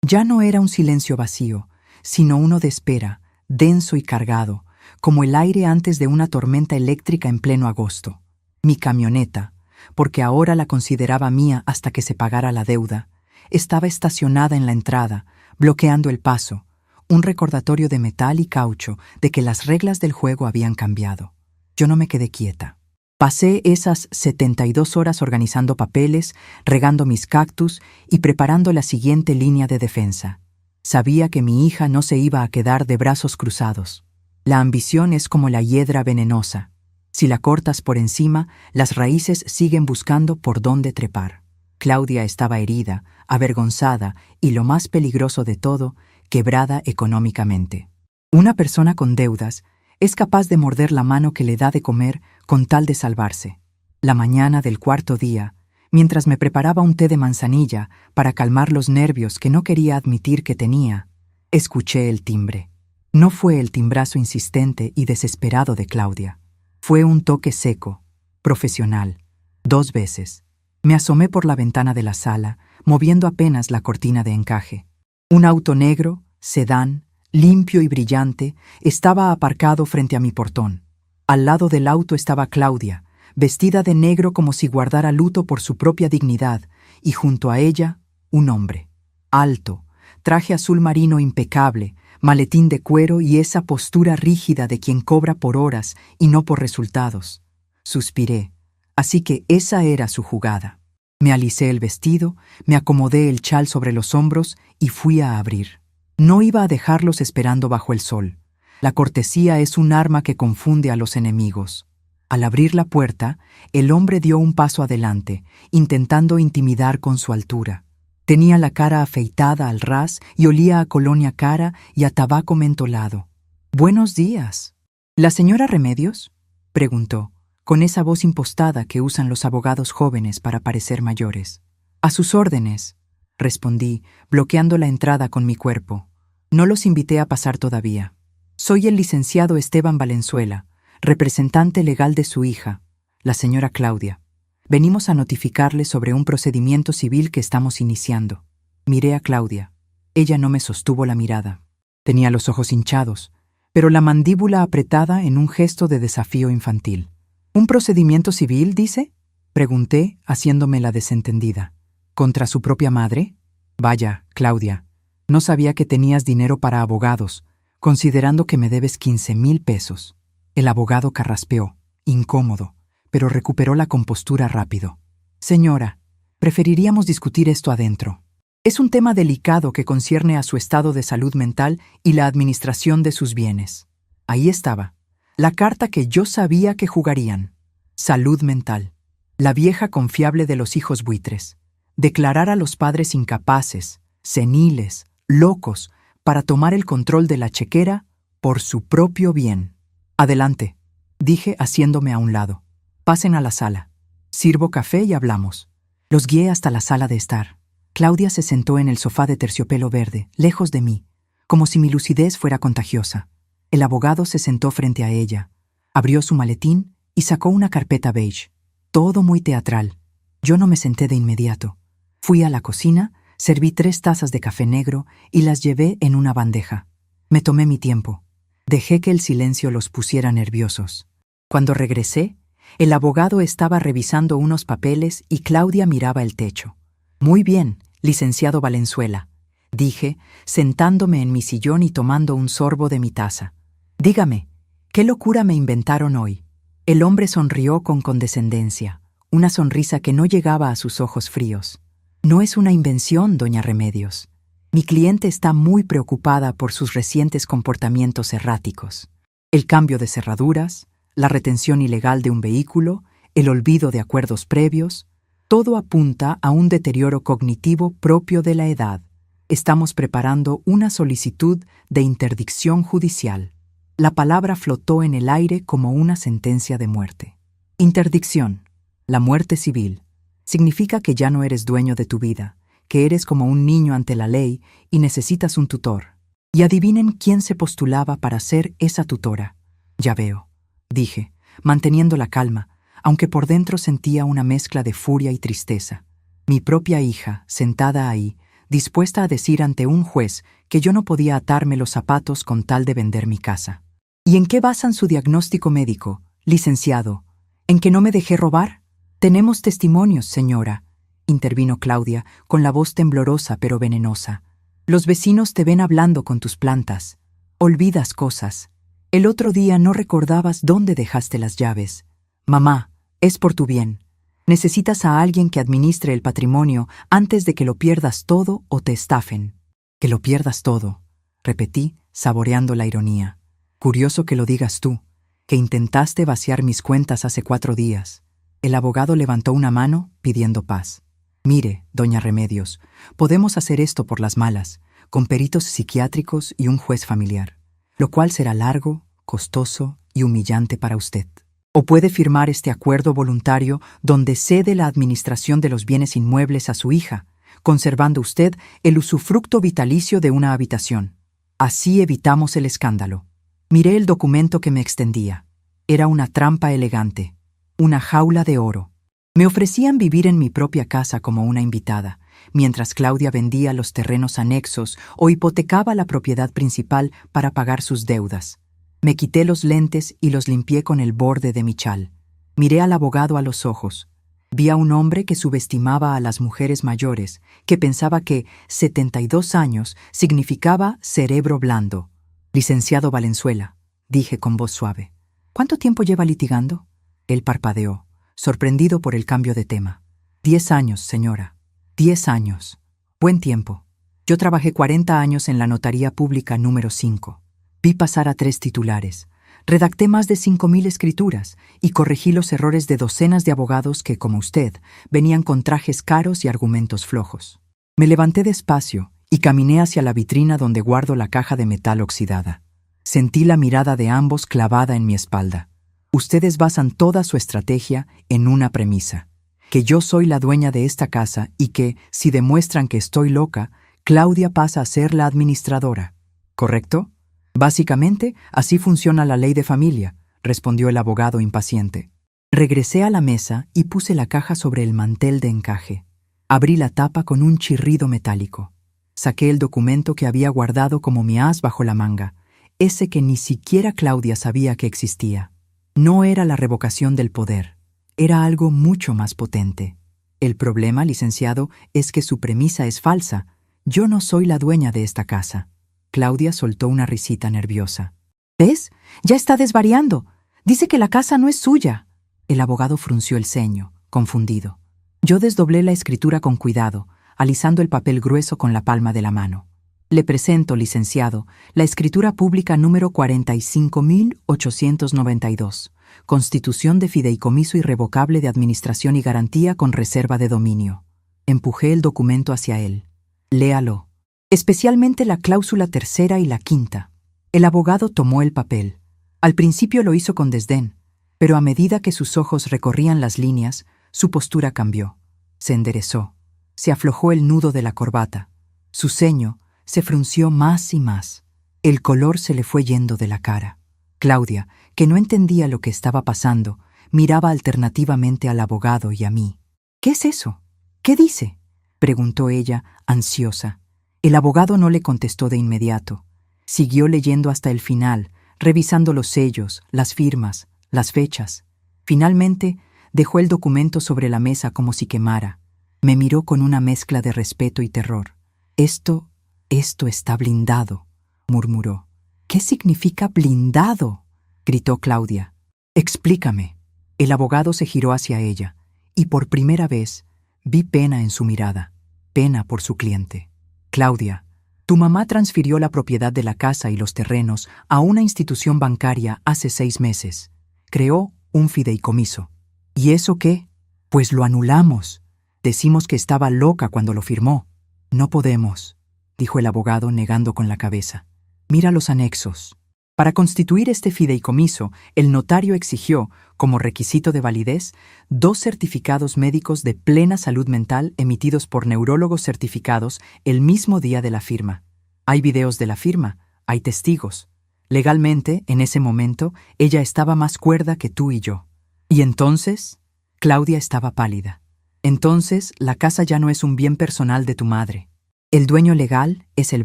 Ya no era un silencio vacío, sino uno de espera, denso y cargado, como el aire antes de una tormenta eléctrica en pleno agosto. Mi camioneta, porque ahora la consideraba mía hasta que se pagara la deuda, estaba estacionada en la entrada, bloqueando el paso, un recordatorio de metal y caucho de que las reglas del juego habían cambiado. Yo no me quedé quieta. Pasé esas 72 horas organizando papeles, regando mis cactus y preparando la siguiente línea de defensa. Sabía que mi hija no se iba a quedar de brazos cruzados. La ambición es como la hiedra venenosa. Si la cortas por encima, las raíces siguen buscando por dónde trepar. Claudia estaba herida, avergonzada y, lo más peligroso de todo, quebrada económicamente. Una persona con deudas es capaz de morder la mano que le da de comer con tal de salvarse. La mañana del 4.º día, mientras me preparaba un té de manzanilla para calmar los nervios que no quería admitir que tenía, escuché el timbre. No fue el timbrazo insistente y desesperado de Claudia. Fue un toque seco, profesional, 2 veces. Me asomé por la ventana de la sala, moviendo apenas la cortina de encaje. Un auto negro, sedán, limpio y brillante, estaba aparcado frente a mi portón. Al lado del auto estaba Claudia, vestida de negro como si guardara luto por su propia dignidad, y junto a ella, un hombre, alto, traje azul marino impecable, maletín de cuero y esa postura rígida de quien cobra por horas y no por resultados. Suspiré, así que esa era su jugada. Me alicé el vestido, me acomodé el chal sobre los hombros y fui a abrir. No iba a dejarlos esperando bajo el sol. La cortesía es un arma que confunde a los enemigos. Al abrir la puerta, el hombre dio un paso adelante, intentando intimidar con su altura. Tenía la cara afeitada al ras y olía a colonia cara y a tabaco mentolado. «Buenos días». «¿La señora Remedios?», preguntó, con esa voz impostada que usan los abogados jóvenes para parecer mayores. «A sus órdenes», respondí, bloqueando la entrada con mi cuerpo. No los invité a pasar todavía. «Soy el licenciado Esteban Valenzuela, representante legal de su hija, la señora Claudia. Venimos a notificarle sobre un procedimiento civil que estamos iniciando». Miré a Claudia. Ella no me sostuvo la mirada. Tenía los ojos hinchados, pero la mandíbula apretada en un gesto de desafío infantil. «¿Un procedimiento civil, dice?», pregunté, haciéndome la desentendida. «¿Contra su propia madre?». «Vaya, Claudia, no sabía que tenías dinero para abogados, considerando que me debes 15,000 pesos». El abogado carraspeó, incómodo, pero recuperó la compostura rápido. «Señora, preferiríamos discutir esto adentro. Es un tema delicado que concierne a su estado de salud mental y la administración de sus bienes». Ahí estaba, la carta que yo sabía que jugarían. Salud mental. La vieja confiable de los hijos buitres. Declarar a los padres incapaces, seniles, locos, para tomar el control de la chequera por su propio bien. «Adelante», dije haciéndome a un lado. «Pasen a la sala. Sirvo café y hablamos». Los guié hasta la sala de estar. Claudia se sentó en el sofá de terciopelo verde, lejos de mí, como si mi lucidez fuera contagiosa. El abogado se sentó frente a ella, abrió su maletín y sacó una carpeta beige. Todo muy teatral. Yo no me senté de inmediato. Fui a la cocina, serví 3 tazas de café negro y las llevé en una bandeja. Me tomé mi tiempo. Dejé que el silencio los pusiera nerviosos. Cuando regresé, el abogado estaba revisando unos papeles y Claudia miraba el techo. «Muy bien, licenciado Valenzuela», dije, sentándome en mi sillón y tomando un sorbo de mi taza. «Dígame, ¿qué locura me inventaron hoy?». El hombre sonrió con condescendencia, una sonrisa que no llegaba a sus ojos fríos. «No es una invención, doña Remedios. Mi cliente está muy preocupada por sus recientes comportamientos erráticos. El cambio de cerraduras, la retención ilegal de un vehículo, el olvido de acuerdos previos, todo apunta a un deterioro cognitivo propio de la edad. Estamos preparando una solicitud de interdicción judicial». La palabra flotó en el aire como una sentencia de muerte. Interdicción, la muerte civil, significa que ya no eres dueño de tu vida, que eres como un niño ante la ley y necesitas un tutor. Y adivinen quién se postulaba para ser esa tutora. «Ya veo», dije, manteniendo la calma, aunque por dentro sentía una mezcla de furia y tristeza. Mi propia hija, sentada ahí, dispuesta a decir ante un juez que yo no podía atarme los zapatos con tal de vender mi casa. «¿Y en qué basan su diagnóstico médico, licenciado? ¿En que no me dejé robar?». «Tenemos testimonios, señora», intervino Claudia, con la voz temblorosa pero venenosa. «Los vecinos te ven hablando con tus plantas. Olvidas cosas. El otro día no recordabas dónde dejaste las llaves. Mamá, es por tu bien. Necesitas a alguien que administre el patrimonio antes de que lo pierdas todo o te estafen». «Que lo pierdas todo», repetí, saboreando la ironía. «Curioso que lo digas tú, que intentaste vaciar mis cuentas hace 4 días». El abogado levantó una mano, pidiendo paz. «Mire, doña Remedios, podemos hacer esto por las malas, con peritos psiquiátricos y un juez familiar, lo cual será largo, costoso y humillante para usted. O puede firmar este acuerdo voluntario donde cede la administración de los bienes inmuebles a su hija, conservando usted el usufructo vitalicio de una habitación. Así evitamos el escándalo». Miré el documento que me extendía. Era una trampa elegante, una jaula de oro. Me ofrecían vivir en mi propia casa como una invitada, mientras Claudia vendía los terrenos anexos o hipotecaba la propiedad principal para pagar sus deudas. Me quité los lentes y los limpié con el borde de mi chal. Miré al abogado a los ojos. Vi a un hombre que subestimaba a las mujeres mayores, que pensaba que 72 años significaba cerebro blando. Licenciado Valenzuela, dije con voz suave. ¿Cuánto tiempo lleva litigando? Él parpadeó, sorprendido por el cambio de tema. 10 años, señora. 10 años. Buen tiempo. Yo trabajé 40 años en la Notaría Pública número 5. Vi pasar a 3 titulares. Redacté más de 5.000 escrituras y corregí los errores de docenas de abogados que, como usted, venían con trajes caros y argumentos flojos. Me levanté despacio y caminé hacia la vitrina donde guardo la caja de metal oxidada. Sentí la mirada de ambos clavada en mi espalda. Ustedes basan toda su estrategia en una premisa: que yo soy la dueña de esta casa y que, si demuestran que estoy loca, Claudia pasa a ser la administradora. ¿Correcto? Básicamente, así funciona la ley de familia, respondió el abogado impaciente. Regresé a la mesa y puse la caja sobre el mantel de encaje. Abrí la tapa con un chirrido metálico. Saqué el documento que había guardado como mi as bajo la manga, ese que ni siquiera Claudia sabía que existía. No era la revocación del poder, era algo mucho más potente. El problema, licenciado, es que su premisa es falsa. Yo no soy la dueña de esta casa. Claudia soltó una risita nerviosa. ¿Ves? Ya está desvariando. Dice que la casa no es suya. El abogado frunció el ceño, confundido. Yo desdoblé la escritura con cuidado, alisando el papel grueso con la palma de la mano. Le presento, licenciado, la escritura pública número 45.892, Constitución de Fideicomiso Irrevocable de Administración y Garantía con Reserva de Dominio. Empujé el documento hacia él. Léalo. Especialmente la cláusula 3ª y la 5ª. El abogado tomó el papel. Al principio lo hizo con desdén, pero a medida que sus ojos recorrían las líneas, su postura cambió. Se enderezó. Se aflojó el nudo de la corbata. Su ceño se frunció más y más. El color se le fue yendo de la cara. Claudia, que no entendía lo que estaba pasando, miraba alternativamente al abogado y a mí. ¿Qué es eso? ¿Qué dice?, preguntó ella, ansiosa. El abogado no le contestó de inmediato. Siguió leyendo hasta el final, revisando los sellos, las firmas, las fechas. Finalmente, dejó el documento sobre la mesa como si quemara. Me miró con una mezcla de respeto y terror. Esto está blindado, murmuró. ¿Qué significa blindado?, gritó Claudia. Explícame. El abogado se giró hacia ella, y por primera vez vi pena en su mirada, pena por su cliente. Claudia, tu mamá transfirió la propiedad de la casa y los terrenos a una institución bancaria hace 6 meses. Creó un fideicomiso. ¿Y eso qué? Pues lo anulamos. Decimos que estaba loca cuando lo firmó. No podemos, dijo el abogado negando con la cabeza. Mira los anexos. Para constituir este fideicomiso, el notario exigió, como requisito de validez, 2 certificados médicos de plena salud mental emitidos por neurólogos certificados el mismo día de la firma. Hay videos de la firma, hay testigos. Legalmente, en ese momento, ella estaba más cuerda que tú y yo. ¿Y entonces? Claudia estaba pálida. Entonces, la casa ya no es un bien personal de tu madre. El dueño legal es el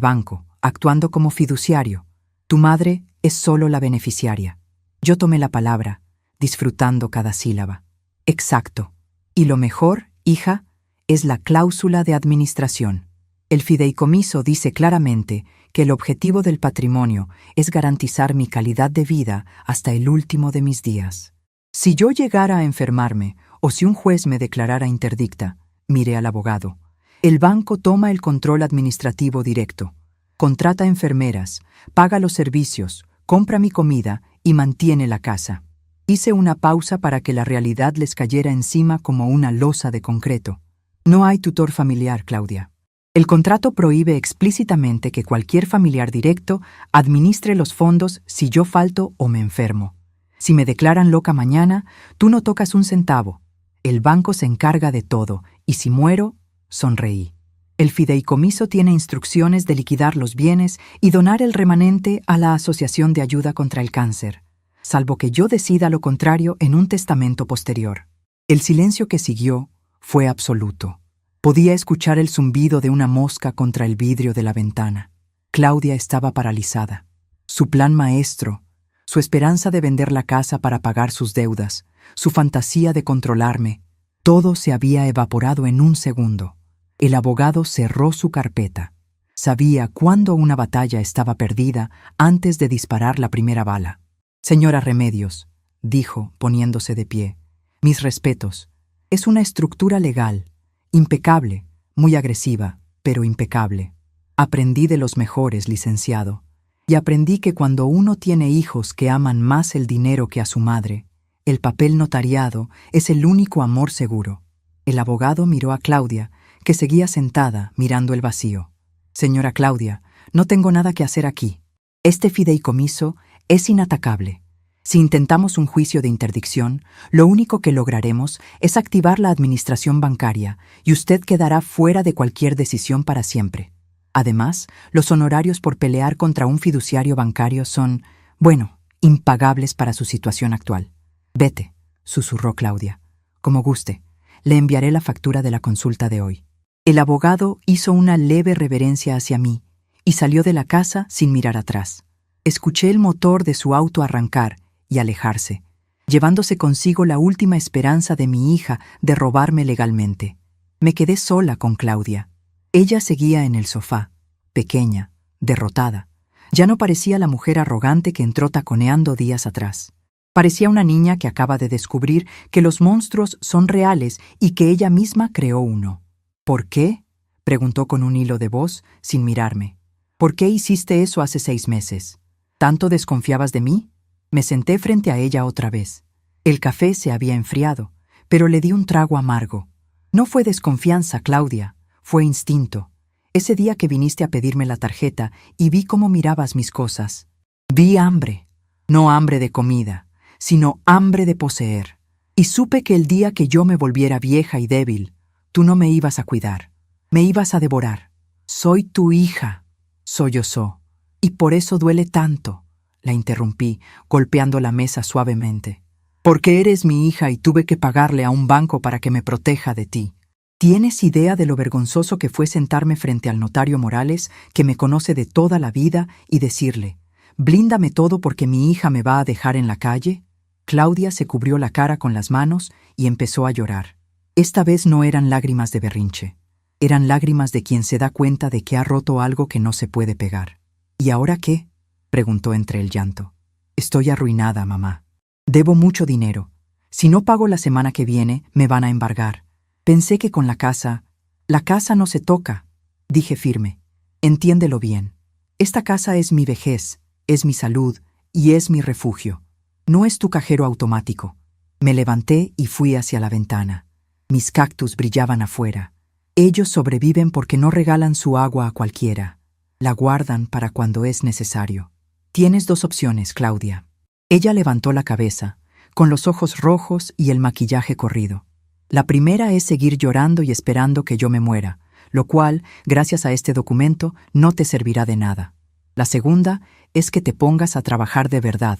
banco, actuando como fiduciario. Tu madre es solo la beneficiaria. Yo tomé la palabra, disfrutando cada sílaba. Exacto. Y lo mejor, hija, es la cláusula de administración. El fideicomiso dice claramente que el objetivo del patrimonio es garantizar mi calidad de vida hasta el último de mis días. Si yo llegara a enfermarme o si un juez me declarara interdicta, miré al abogado, el banco toma el control administrativo directo. Contrata enfermeras, paga los servicios, compra mi comida y mantiene la casa. Hice una pausa para que la realidad les cayera encima como una losa de concreto. No hay tutor familiar, Claudia. El contrato prohíbe explícitamente que cualquier familiar directo administre los fondos si yo falto o me enfermo. Si me declaran loca mañana, tú no tocas un centavo. El banco se encarga de todo, y si muero, sonreí. El fideicomiso tiene instrucciones de liquidar los bienes y donar el remanente a la Asociación de Ayuda contra el Cáncer, salvo que yo decida lo contrario en un testamento posterior. El silencio que siguió fue absoluto. Podía escuchar el zumbido de una mosca contra el vidrio de la ventana. Claudia estaba paralizada. Su plan maestro, su esperanza de vender la casa para pagar sus deudas, su fantasía de controlarme, Todo se había evaporado en un segundo. El abogado cerró su carpeta. Sabía cuándo una batalla estaba perdida antes de disparar la primera bala. Señora Remedios, dijo, poniéndose de pie, mis respetos. Es una estructura legal, impecable, muy agresiva, pero impecable. Aprendí de los mejores, licenciado. Y aprendí que cuando uno tiene hijos que aman más el dinero que a su madre, el papel notariado es el único amor seguro. El abogado miró a Claudia, que seguía sentada mirando el vacío. Señora Claudia, no tengo nada que hacer aquí. Este fideicomiso es inatacable. Si intentamos un juicio de interdicción, lo único que lograremos es activar la administración bancaria y usted quedará fuera de cualquier decisión para siempre. Además, los honorarios por pelear contra un fiduciario bancario son, bueno, impagables para su situación actual. Vete, susurró Claudia. Como guste, le enviaré la factura de la consulta de hoy. El abogado hizo una leve reverencia hacia mí y salió de la casa sin mirar atrás. Escuché el motor de su auto arrancar y alejarse, llevándose consigo la última esperanza de mi hija de robarme legalmente. Me quedé sola con Claudia. Ella seguía en el sofá, pequeña, derrotada. Ya no parecía la mujer arrogante que entró taconeando días atrás. Parecía una niña que acaba de descubrir que los monstruos son reales y que ella misma creó uno. ¿Por qué?, preguntó con un hilo de voz, sin mirarme. ¿Por qué hiciste eso hace 6 meses? ¿Tanto desconfiabas de mí? Me senté frente a ella otra vez. El café se había enfriado, pero le di un trago amargo. No fue desconfianza, Claudia, fue instinto. Ese día que viniste a pedirme la tarjeta y vi cómo mirabas mis cosas. Vi hambre, no hambre de comida, sino hambre de poseer. Y supe que el día que yo me volviera vieja y débil, tú no me ibas a cuidar, me ibas a devorar. Soy tu hija, sollozó. Y por eso duele tanto, la interrumpí, golpeando la mesa suavemente. Porque eres mi hija y tuve que pagarle a un banco para que me proteja de ti. ¿Tienes idea de lo vergonzoso que fue sentarme frente al notario Morales, que me conoce de toda la vida, y decirle, «Blíndame todo porque mi hija me va a dejar en la calle»? Claudia se cubrió la cara con las manos y empezó a llorar. Esta vez no eran lágrimas de berrinche. Eran lágrimas de quien se da cuenta de que ha roto algo que no se puede pegar. ¿Y ahora qué?, preguntó entre el llanto. Estoy arruinada, mamá. Debo mucho dinero. Si no pago la semana que viene, me van a embargar. Pensé que con la casa no se toca, dije firme. Entiéndelo bien. Esta casa es mi vejez, es mi salud y es mi refugio. No es tu cajero automático. Me levanté y fui hacia la ventana. Mis cactus brillaban afuera. Ellos sobreviven porque no regalan su agua a cualquiera. La guardan para cuando es necesario. Tienes 2 opciones, Claudia. Ella levantó la cabeza, con los ojos rojos y el maquillaje corrido. La primera es seguir llorando y esperando que yo me muera, lo cual, gracias a este documento, no te servirá de nada. La segunda es que te pongas a trabajar de verdad.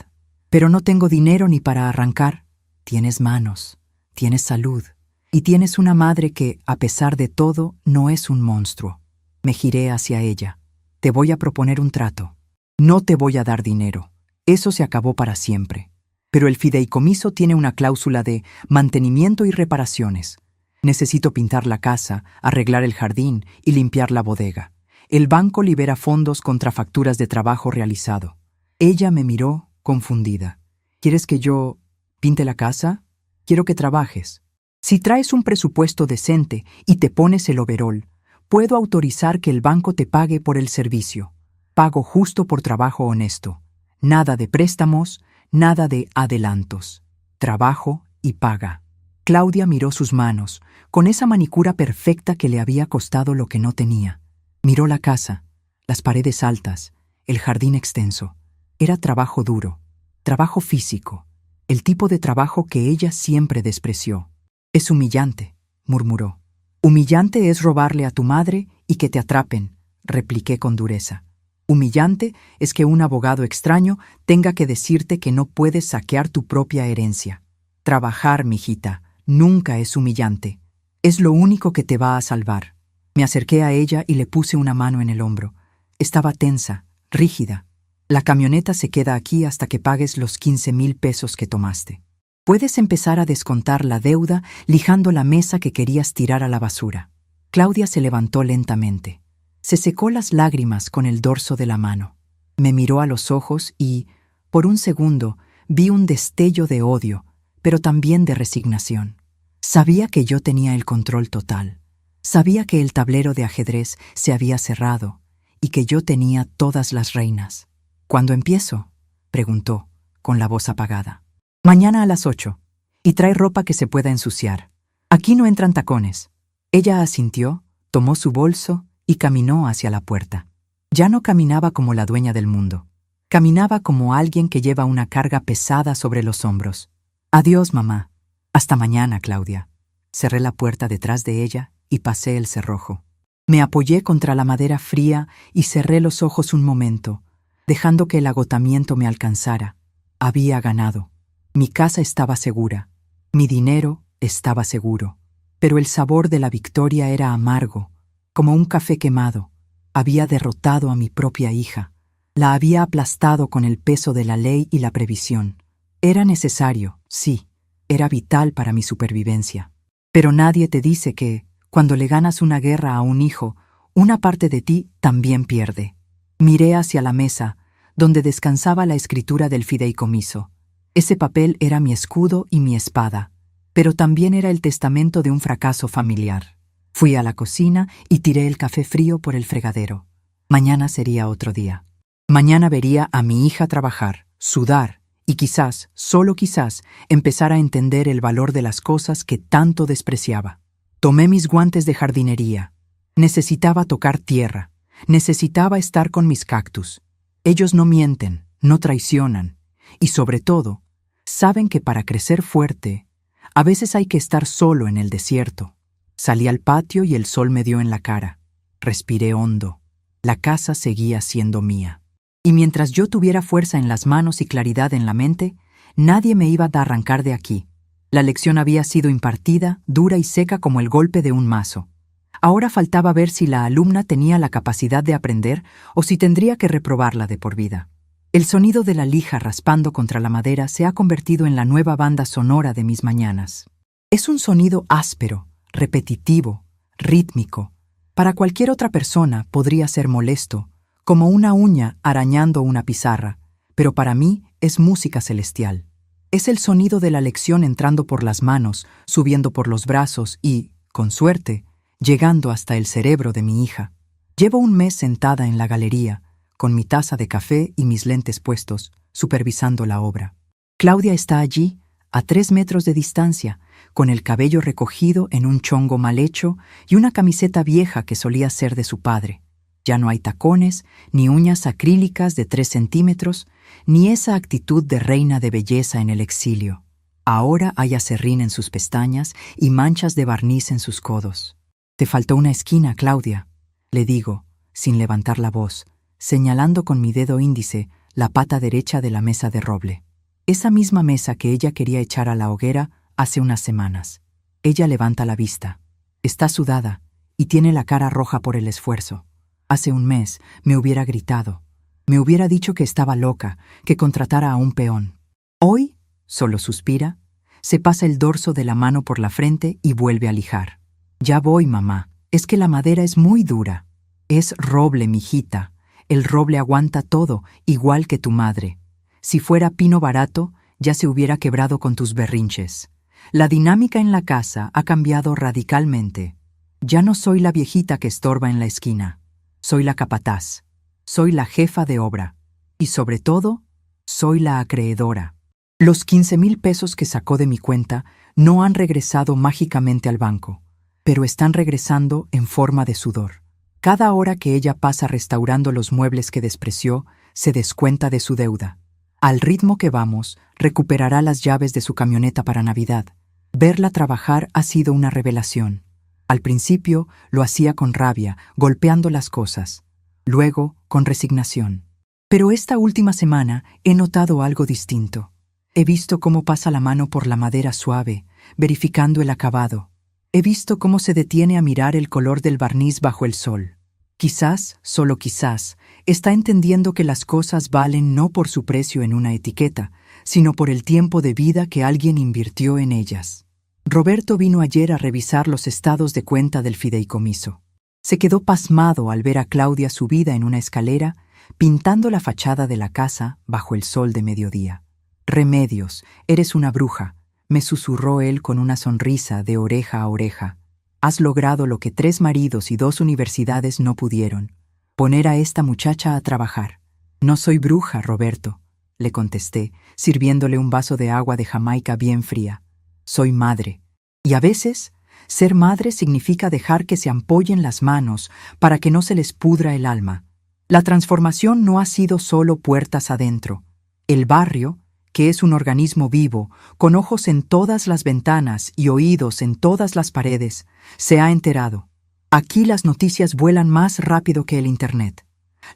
Pero no tengo dinero ni para arrancar. Tienes manos, tienes salud, y tienes una madre que, a pesar de todo, no es un monstruo. Me giré hacia ella. Te voy a proponer un trato. No te voy a dar dinero. Eso se acabó para siempre. Pero el fideicomiso tiene una cláusula de mantenimiento y reparaciones. Necesito pintar la casa, arreglar el jardín y limpiar la bodega. El banco libera fondos contra facturas de trabajo realizado. Ella me miró, confundida. ¿Quieres que yo pinte la casa? Quiero que trabajes. Si traes un presupuesto decente y te pones el overol, puedo autorizar que el banco te pague por el servicio. Pago justo por trabajo honesto. Nada de préstamos, nada de adelantos. Trabajo y paga. Claudia miró sus manos, con esa manicura perfecta que le había costado lo que no tenía. Miró la casa, las paredes altas, el jardín extenso. Era trabajo duro, trabajo físico, el tipo de trabajo que ella siempre despreció. Es humillante, murmuró. Humillante es robarle a tu madre y que te atrapen, repliqué con dureza. Humillante es que un abogado extraño tenga que decirte que no puedes saquear tu propia herencia. Trabajar, mijita, nunca es humillante. Es lo único que te va a salvar. Me acerqué a ella y le puse una mano en el hombro. Estaba tensa, rígida. La camioneta se queda aquí hasta que pagues los 15,000 pesos que tomaste. Puedes empezar a descontar la deuda lijando la mesa que querías tirar a la basura. Claudia se levantó lentamente. Se secó las lágrimas con el dorso de la mano. Me miró a los ojos y, por un segundo, vi un destello de odio, pero también de resignación. Sabía que yo tenía el control total. Sabía que el tablero de ajedrez se había cerrado y que yo tenía todas las reinas. ¿Cuándo empiezo?, preguntó, con la voz apagada. Mañana a las 8. Y trae ropa que se pueda ensuciar. Aquí no entran tacones. Ella asintió, tomó su bolso y caminó hacia la puerta. Ya no caminaba como la dueña del mundo. Caminaba como alguien que lleva una carga pesada sobre los hombros. Adiós, mamá. Hasta mañana, Claudia. Cerré la puerta detrás de ella y pasé el cerrojo. Me apoyé contra la madera fría y cerré los ojos un momento, dejando que el agotamiento me alcanzara. Había ganado. Mi casa estaba segura. Mi dinero estaba seguro. Pero el sabor de la victoria era amargo, como un café quemado. Había derrotado a mi propia hija. La había aplastado con el peso de la ley y la previsión. Era necesario, sí, era vital para mi supervivencia. Pero nadie te dice que, cuando le ganas una guerra a un hijo, una parte de ti también pierde. Miré hacia la mesa, donde descansaba la escritura del fideicomiso. Ese papel era mi escudo y mi espada, pero también era el testamento de un fracaso familiar. Fui a la cocina y tiré el café frío por el fregadero. Mañana sería otro día. Mañana vería a mi hija trabajar, sudar y quizás, solo quizás, empezar a entender el valor de las cosas que tanto despreciaba. Tomé mis guantes de jardinería. Necesitaba tocar tierra. Necesitaba estar con mis cactus. Ellos no mienten, no traicionan. Y sobre todo, saben que para crecer fuerte, a veces hay que estar solo en el desierto. Salí al patio y el sol me dio en la cara. Respiré hondo. La casa seguía siendo mía. Y mientras yo tuviera fuerza en las manos y claridad en la mente, nadie me iba a arrancar de aquí. La lección había sido impartida, dura y seca como el golpe de un mazo. Ahora faltaba ver si la alumna tenía la capacidad de aprender o si tendría que reprobarla de por vida. El sonido de la lija raspando contra la madera se ha convertido en la nueva banda sonora de mis mañanas. Es un sonido áspero, repetitivo, rítmico. Para cualquier otra persona podría ser molesto, como una uña arañando una pizarra, pero para mí es música celestial. Es el sonido de la lección entrando por las manos, subiendo por los brazos y, con suerte, llegando hasta el cerebro de mi hija. Llevo un mes sentada en la galería, con mi taza de café y mis lentes puestos, supervisando la obra. Claudia está allí, a 3 metros de distancia, con el cabello recogido en un chongo mal hecho y una camiseta vieja que solía ser de su padre. Ya no hay tacones, ni uñas acrílicas de 3 centímetros, ni esa actitud de reina de belleza en el exilio. Ahora hay aserrín en sus pestañas y manchas de barniz en sus codos. «Te faltó una esquina, Claudia», le digo, sin levantar la voz, señalando con mi dedo índice la pata derecha de la mesa de roble. Esa misma mesa que ella quería echar a la hoguera hace unas semanas. Ella levanta la vista. Está sudada y tiene la cara roja por el esfuerzo. Hace un mes me hubiera gritado. Me hubiera dicho que estaba loca, que contratara a un peón. Hoy solo suspira, se pasa el dorso de la mano por la frente y vuelve a lijar. «Ya voy, mamá. Es que la madera es muy dura. Es roble, mijita. El roble aguanta todo, igual que tu madre. Si fuera pino barato, ya se hubiera quebrado con tus berrinches. La dinámica en la casa ha cambiado radicalmente. Ya no soy la viejita que estorba en la esquina. Soy la capataz. Soy la jefa de obra. Y sobre todo, soy la acreedora. Los 15,000 pesos que sacó de mi cuenta no han regresado mágicamente al banco, pero están regresando en forma de sudor. Cada hora que ella pasa restaurando los muebles que despreció, se descuenta de su deuda. Al ritmo que vamos, recuperará las llaves de su camioneta para Navidad. Verla trabajar ha sido una revelación. Al principio lo hacía con rabia, golpeando las cosas. Luego, con resignación. Pero esta última semana he notado algo distinto. He visto cómo pasa la mano por la madera suave, verificando el acabado. He visto cómo se detiene a mirar el color del barniz bajo el sol. Quizás, solo quizás, está entendiendo que las cosas valen no por su precio en una etiqueta, sino por el tiempo de vida que alguien invirtió en ellas. Roberto vino ayer a revisar los estados de cuenta del fideicomiso. Se quedó pasmado al ver a Claudia subida en una escalera, pintando la fachada de la casa bajo el sol de mediodía. «Remedios, eres una bruja», me susurró él con una sonrisa de oreja a oreja. «Has logrado lo que 3 maridos y 2 universidades no pudieron: poner a esta muchacha a trabajar». «No soy bruja, Roberto», le contesté, sirviéndole un vaso de agua de Jamaica bien fría. «Soy madre. Y a veces, ser madre significa dejar que se ampollen las manos para que no se les pudra el alma. La transformación no ha sido solo puertas adentro. El barrio, que es un organismo vivo, con ojos en todas las ventanas y oídos en todas las paredes, se ha enterado. Aquí las noticias vuelan más rápido que el Internet.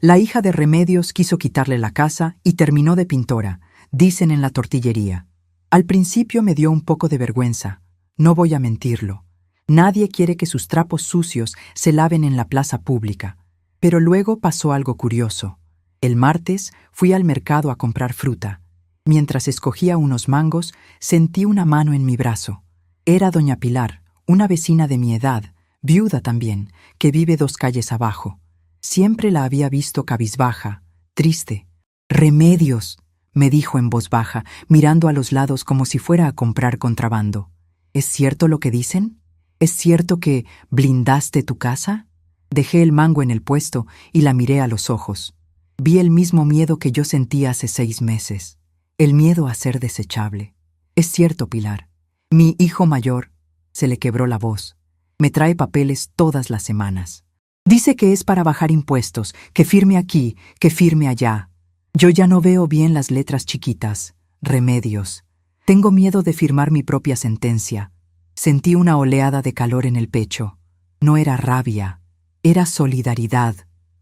La hija de Remedios quiso quitarle la casa y terminó de pintora, dicen en la tortillería. Al principio me dio un poco de vergüenza, no voy a mentirlo. Nadie quiere que sus trapos sucios se laven en la plaza pública. Pero luego pasó algo curioso. El martes fui al mercado a comprar fruta. Mientras escogía unos mangos, sentí una mano en mi brazo. Era doña Pilar, una vecina de mi edad, viuda también, que vive 2 calles abajo. Siempre la había visto cabizbaja, triste. «Remedios», me dijo en voz baja, mirando a los lados como si fuera a comprar contrabando. «¿Es cierto lo que dicen? ¿Es cierto que blindaste tu casa?» Dejé el mango en el puesto y la miré a los ojos. Vi el mismo miedo que yo sentía hace 6 meses. El miedo a ser desechable. «Es cierto, Pilar. Mi hijo mayor», se le quebró la voz, «me trae papeles todas las semanas. Dice que es para bajar impuestos, que firme aquí, que firme allá. Yo ya no veo bien las letras chiquitas. Remedios. Tengo miedo de firmar mi propia sentencia». Sentí una oleada de calor en el pecho. No era rabia, era solidaridad.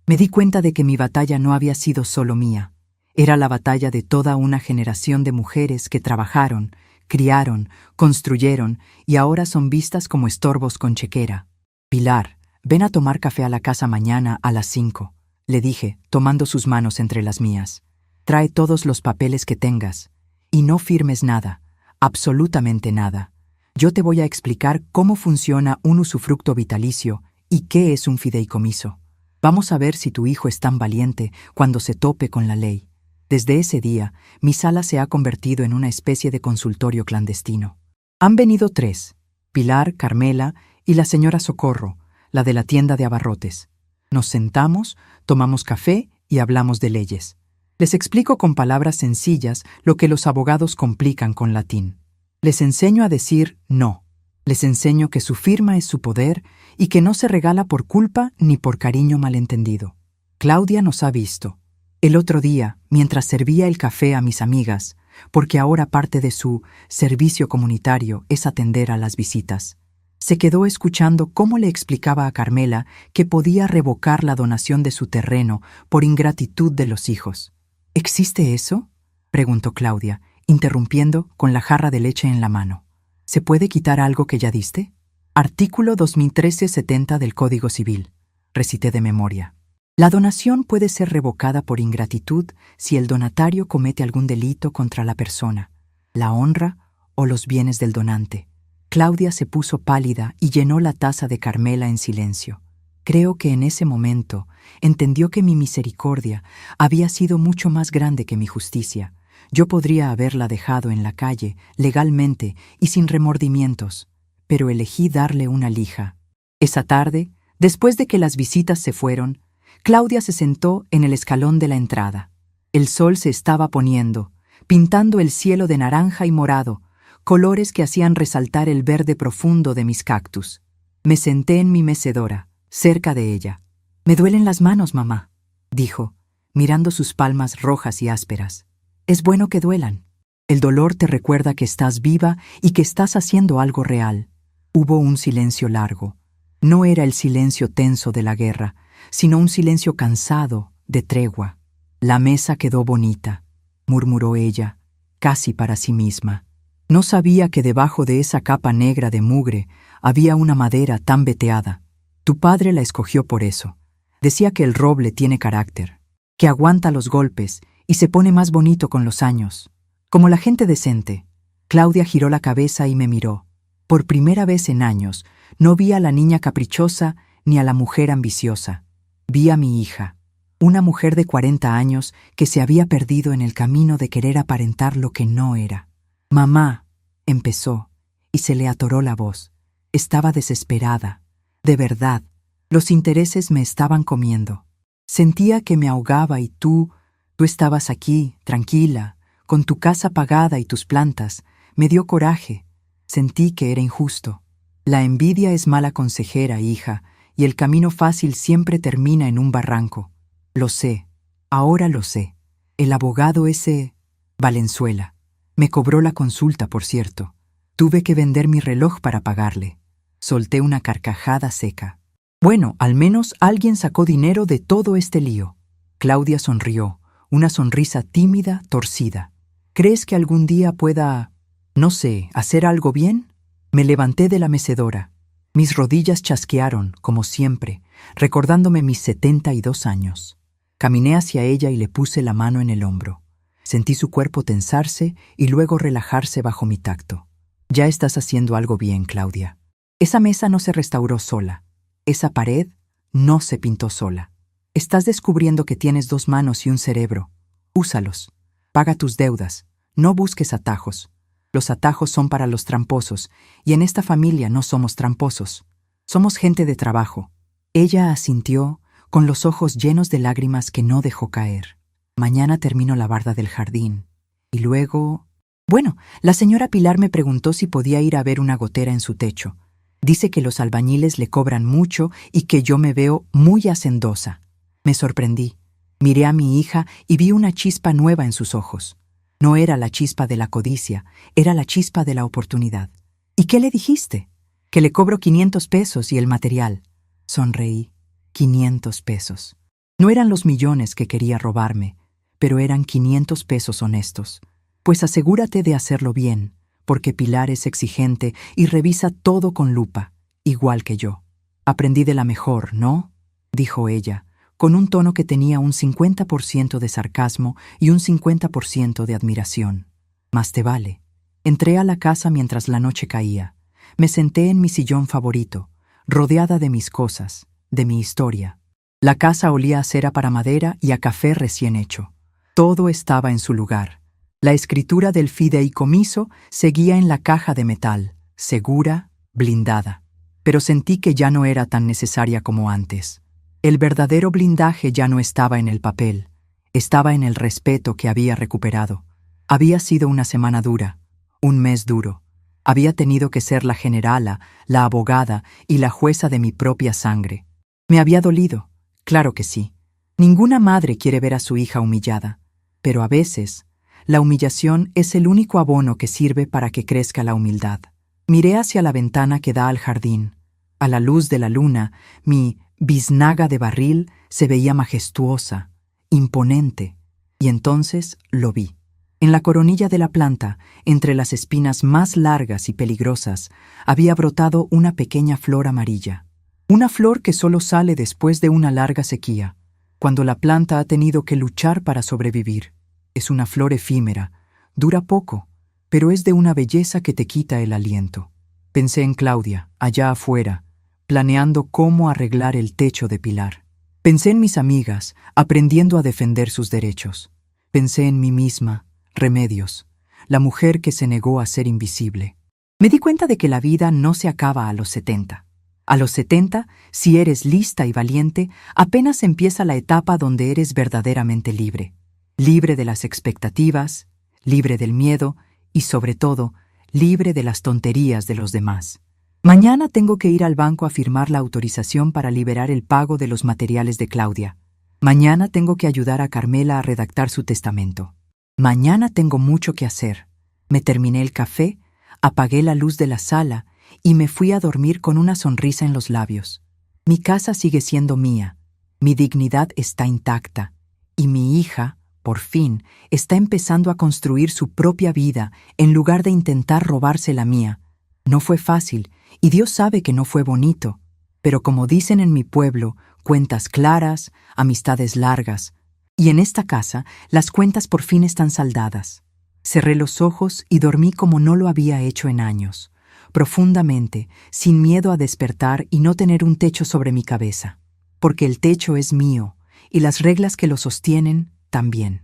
Me di cuenta de que mi batalla no había sido solo mía. Era la batalla de toda una generación de mujeres que trabajaron, criaron, construyeron y ahora son vistas como estorbos con chequera. «Pilar, ven a tomar café a la casa mañana a las 5», le dije, tomando sus manos entre las mías. «Trae todos los papeles que tengas. Y no firmes nada, absolutamente nada. Yo te voy a explicar cómo funciona un usufructo vitalicio y qué es un fideicomiso. Vamos a ver si tu hijo es tan valiente cuando se tope con la ley». Desde ese día, mi sala se ha convertido en una especie de consultorio clandestino. Han venido 3, Pilar, Carmela y la señora Socorro, la de la tienda de abarrotes. Nos sentamos, tomamos café y hablamos de leyes. Les explico con palabras sencillas lo que los abogados complican con latín. Les enseño a decir no. Les enseño que su firma es su poder y que no se regala por culpa ni por cariño malentendido. Claudia nos ha visto. El otro día, mientras servía el café a mis amigas, porque ahora parte de su servicio comunitario es atender a las visitas, se quedó escuchando cómo le explicaba a Carmela que podía revocar la donación de su terreno por ingratitud de los hijos. ¿Existe eso?, preguntó Claudia, interrumpiendo con la jarra de leche en la mano. ¿Se puede quitar algo que ya diste? Artículo 2013-70 del Código Civil, recité de memoria. La donación puede ser revocada por ingratitud si el donatario comete algún delito contra la persona, la honra o los bienes del donante. Claudia se puso pálida y llenó la taza de Carmela en silencio. Creo que en ese momento entendió que mi misericordia había sido mucho más grande que mi justicia. Yo podría haberla dejado en la calle, legalmente y sin remordimientos, pero elegí darle una lija. Esa tarde, después de que las visitas se fueron, Claudia se sentó en el escalón de la entrada. El sol se estaba poniendo, pintando el cielo de naranja y morado, colores que hacían resaltar el verde profundo de mis cactus. Me senté en mi mecedora, cerca de ella. «Me duelen las manos, mamá», dijo, mirando sus palmas rojas y ásperas. «Es bueno que duelan. El dolor te recuerda que estás viva y que estás haciendo algo real». Hubo un silencio largo. No era el silencio tenso de la guerra, sino un silencio cansado, de tregua. «La mesa quedó bonita», murmuró ella, casi para sí misma. No sabía que debajo de esa capa negra de mugre había una madera tan veteada. Tu padre la escogió por eso. Decía que el roble tiene carácter, que aguanta los golpes y se pone más bonito con los años. Como la gente decente. Claudia giró la cabeza y me miró. Por primera vez en años, no vi a la niña caprichosa ni a la mujer ambiciosa. Vi a mi hija, una mujer de 40 años que se había perdido en el camino de querer aparentar lo que no era. «Mamá», empezó, y se le atoró la voz. Estaba desesperada. De verdad, los intereses me estaban comiendo. Sentía que me ahogaba y tú estabas aquí, tranquila, con tu casa pagada y tus plantas. Me dio coraje. Sentí que era injusto. La envidia es mala consejera, hija, y el camino fácil siempre termina en un barranco. Lo sé, ahora lo sé. El abogado ese Valenzuela me cobró la consulta, por cierto. Tuve que vender mi reloj para pagarle. Solté una carcajada seca. Bueno, al menos alguien sacó dinero de todo este lío. Claudia sonrió, una sonrisa tímida, torcida. ¿Crees que algún día pueda, no sé, hacer algo bien? Me levanté de la mecedora. Mis rodillas chasquearon, como siempre, recordándome mis 72 años. Caminé hacia ella y le puse la mano en el hombro. Sentí su cuerpo tensarse y luego relajarse bajo mi tacto. Ya estás haciendo algo bien, Claudia. Esa mesa no se restauró sola. Esa pared no se pintó sola. Estás descubriendo que tienes 2 manos y un cerebro. Úsalos. Paga tus deudas. No busques atajos. Los atajos son para los tramposos, y en esta familia no somos tramposos. Somos gente de trabajo. Ella asintió, con los ojos llenos de lágrimas que no dejó caer. Mañana termino la barda del jardín. Y luego... Bueno, la señora Pilar me preguntó si podía ir a ver una gotera en su techo. Dice que los albañiles le cobran mucho y que yo me veo muy hacendosa. Me sorprendí. Miré a mi hija y vi una chispa nueva en sus ojos. No era la chispa de la codicia, era la chispa de la oportunidad. ¿Y qué le dijiste? Que le cobro 500 pesos y el material. Sonreí. 500 pesos. No eran los millones que quería robarme, pero eran 500 pesos honestos. Pues asegúrate de hacerlo bien, porque Pilar es exigente y revisa todo con lupa, igual que yo. Aprendí de la mejor, ¿no? Dijo ella, con un tono que tenía un 50% de sarcasmo y un 50% de admiración. Más te vale. Entré a la casa mientras la noche caía. Me senté en mi sillón favorito, rodeada de mis cosas, de mi historia. La casa olía a cera para madera y a café recién hecho. Todo estaba en su lugar. La escritura del fideicomiso seguía en la caja de metal, segura, blindada. Pero sentí que ya no era tan necesaria como antes. El verdadero blindaje ya no estaba en el papel, estaba en el respeto que había recuperado. Había sido una semana dura, un mes duro. Había tenido que ser la generala, la abogada y la jueza de mi propia sangre. Me había dolido, claro que sí. Ninguna madre quiere ver a su hija humillada, pero a veces la humillación es el único abono que sirve para que crezca la humildad. Miré hacia la ventana que da al jardín. A la luz de la luna, mi biznaga de barril se veía majestuosa, imponente, y entonces lo vi. En la coronilla de la planta, entre las espinas más largas y peligrosas, había brotado una pequeña flor amarilla. Una flor que solo sale después de una larga sequía, cuando la planta ha tenido que luchar para sobrevivir. Es una flor efímera, dura poco, pero es de una belleza que te quita el aliento. Pensé en Claudia, allá afuera, planeando cómo arreglar el techo de Pilar. Pensé en mis amigas, aprendiendo a defender sus derechos. Pensé en mí misma, Remedios, la mujer que se negó a ser invisible. Me di cuenta de que la vida no se acaba a los 70. A los 70, si eres lista y valiente, apenas empieza la etapa donde eres verdaderamente libre. Libre de las expectativas, libre del miedo y, sobre todo, libre de las tonterías de los demás. Mañana tengo que ir al banco a firmar la autorización para liberar el pago de los materiales de Claudia. Mañana tengo que ayudar a Carmela a redactar su testamento. Mañana tengo mucho que hacer. Me terminé el café, apagué la luz de la sala y me fui a dormir con una sonrisa en los labios. Mi casa sigue siendo mía, mi dignidad está intacta y mi hija, por fin, está empezando a construir su propia vida en lugar de intentar robarse la mía. No fue fácil y Dios sabe que no fue bonito, pero como dicen en mi pueblo, cuentas claras, amistades largas, y en esta casa las cuentas por fin están saldadas. Cerré los ojos y dormí como no lo había hecho en años, profundamente, sin miedo a despertar y no tener un techo sobre mi cabeza, porque el techo es mío y las reglas que lo sostienen también.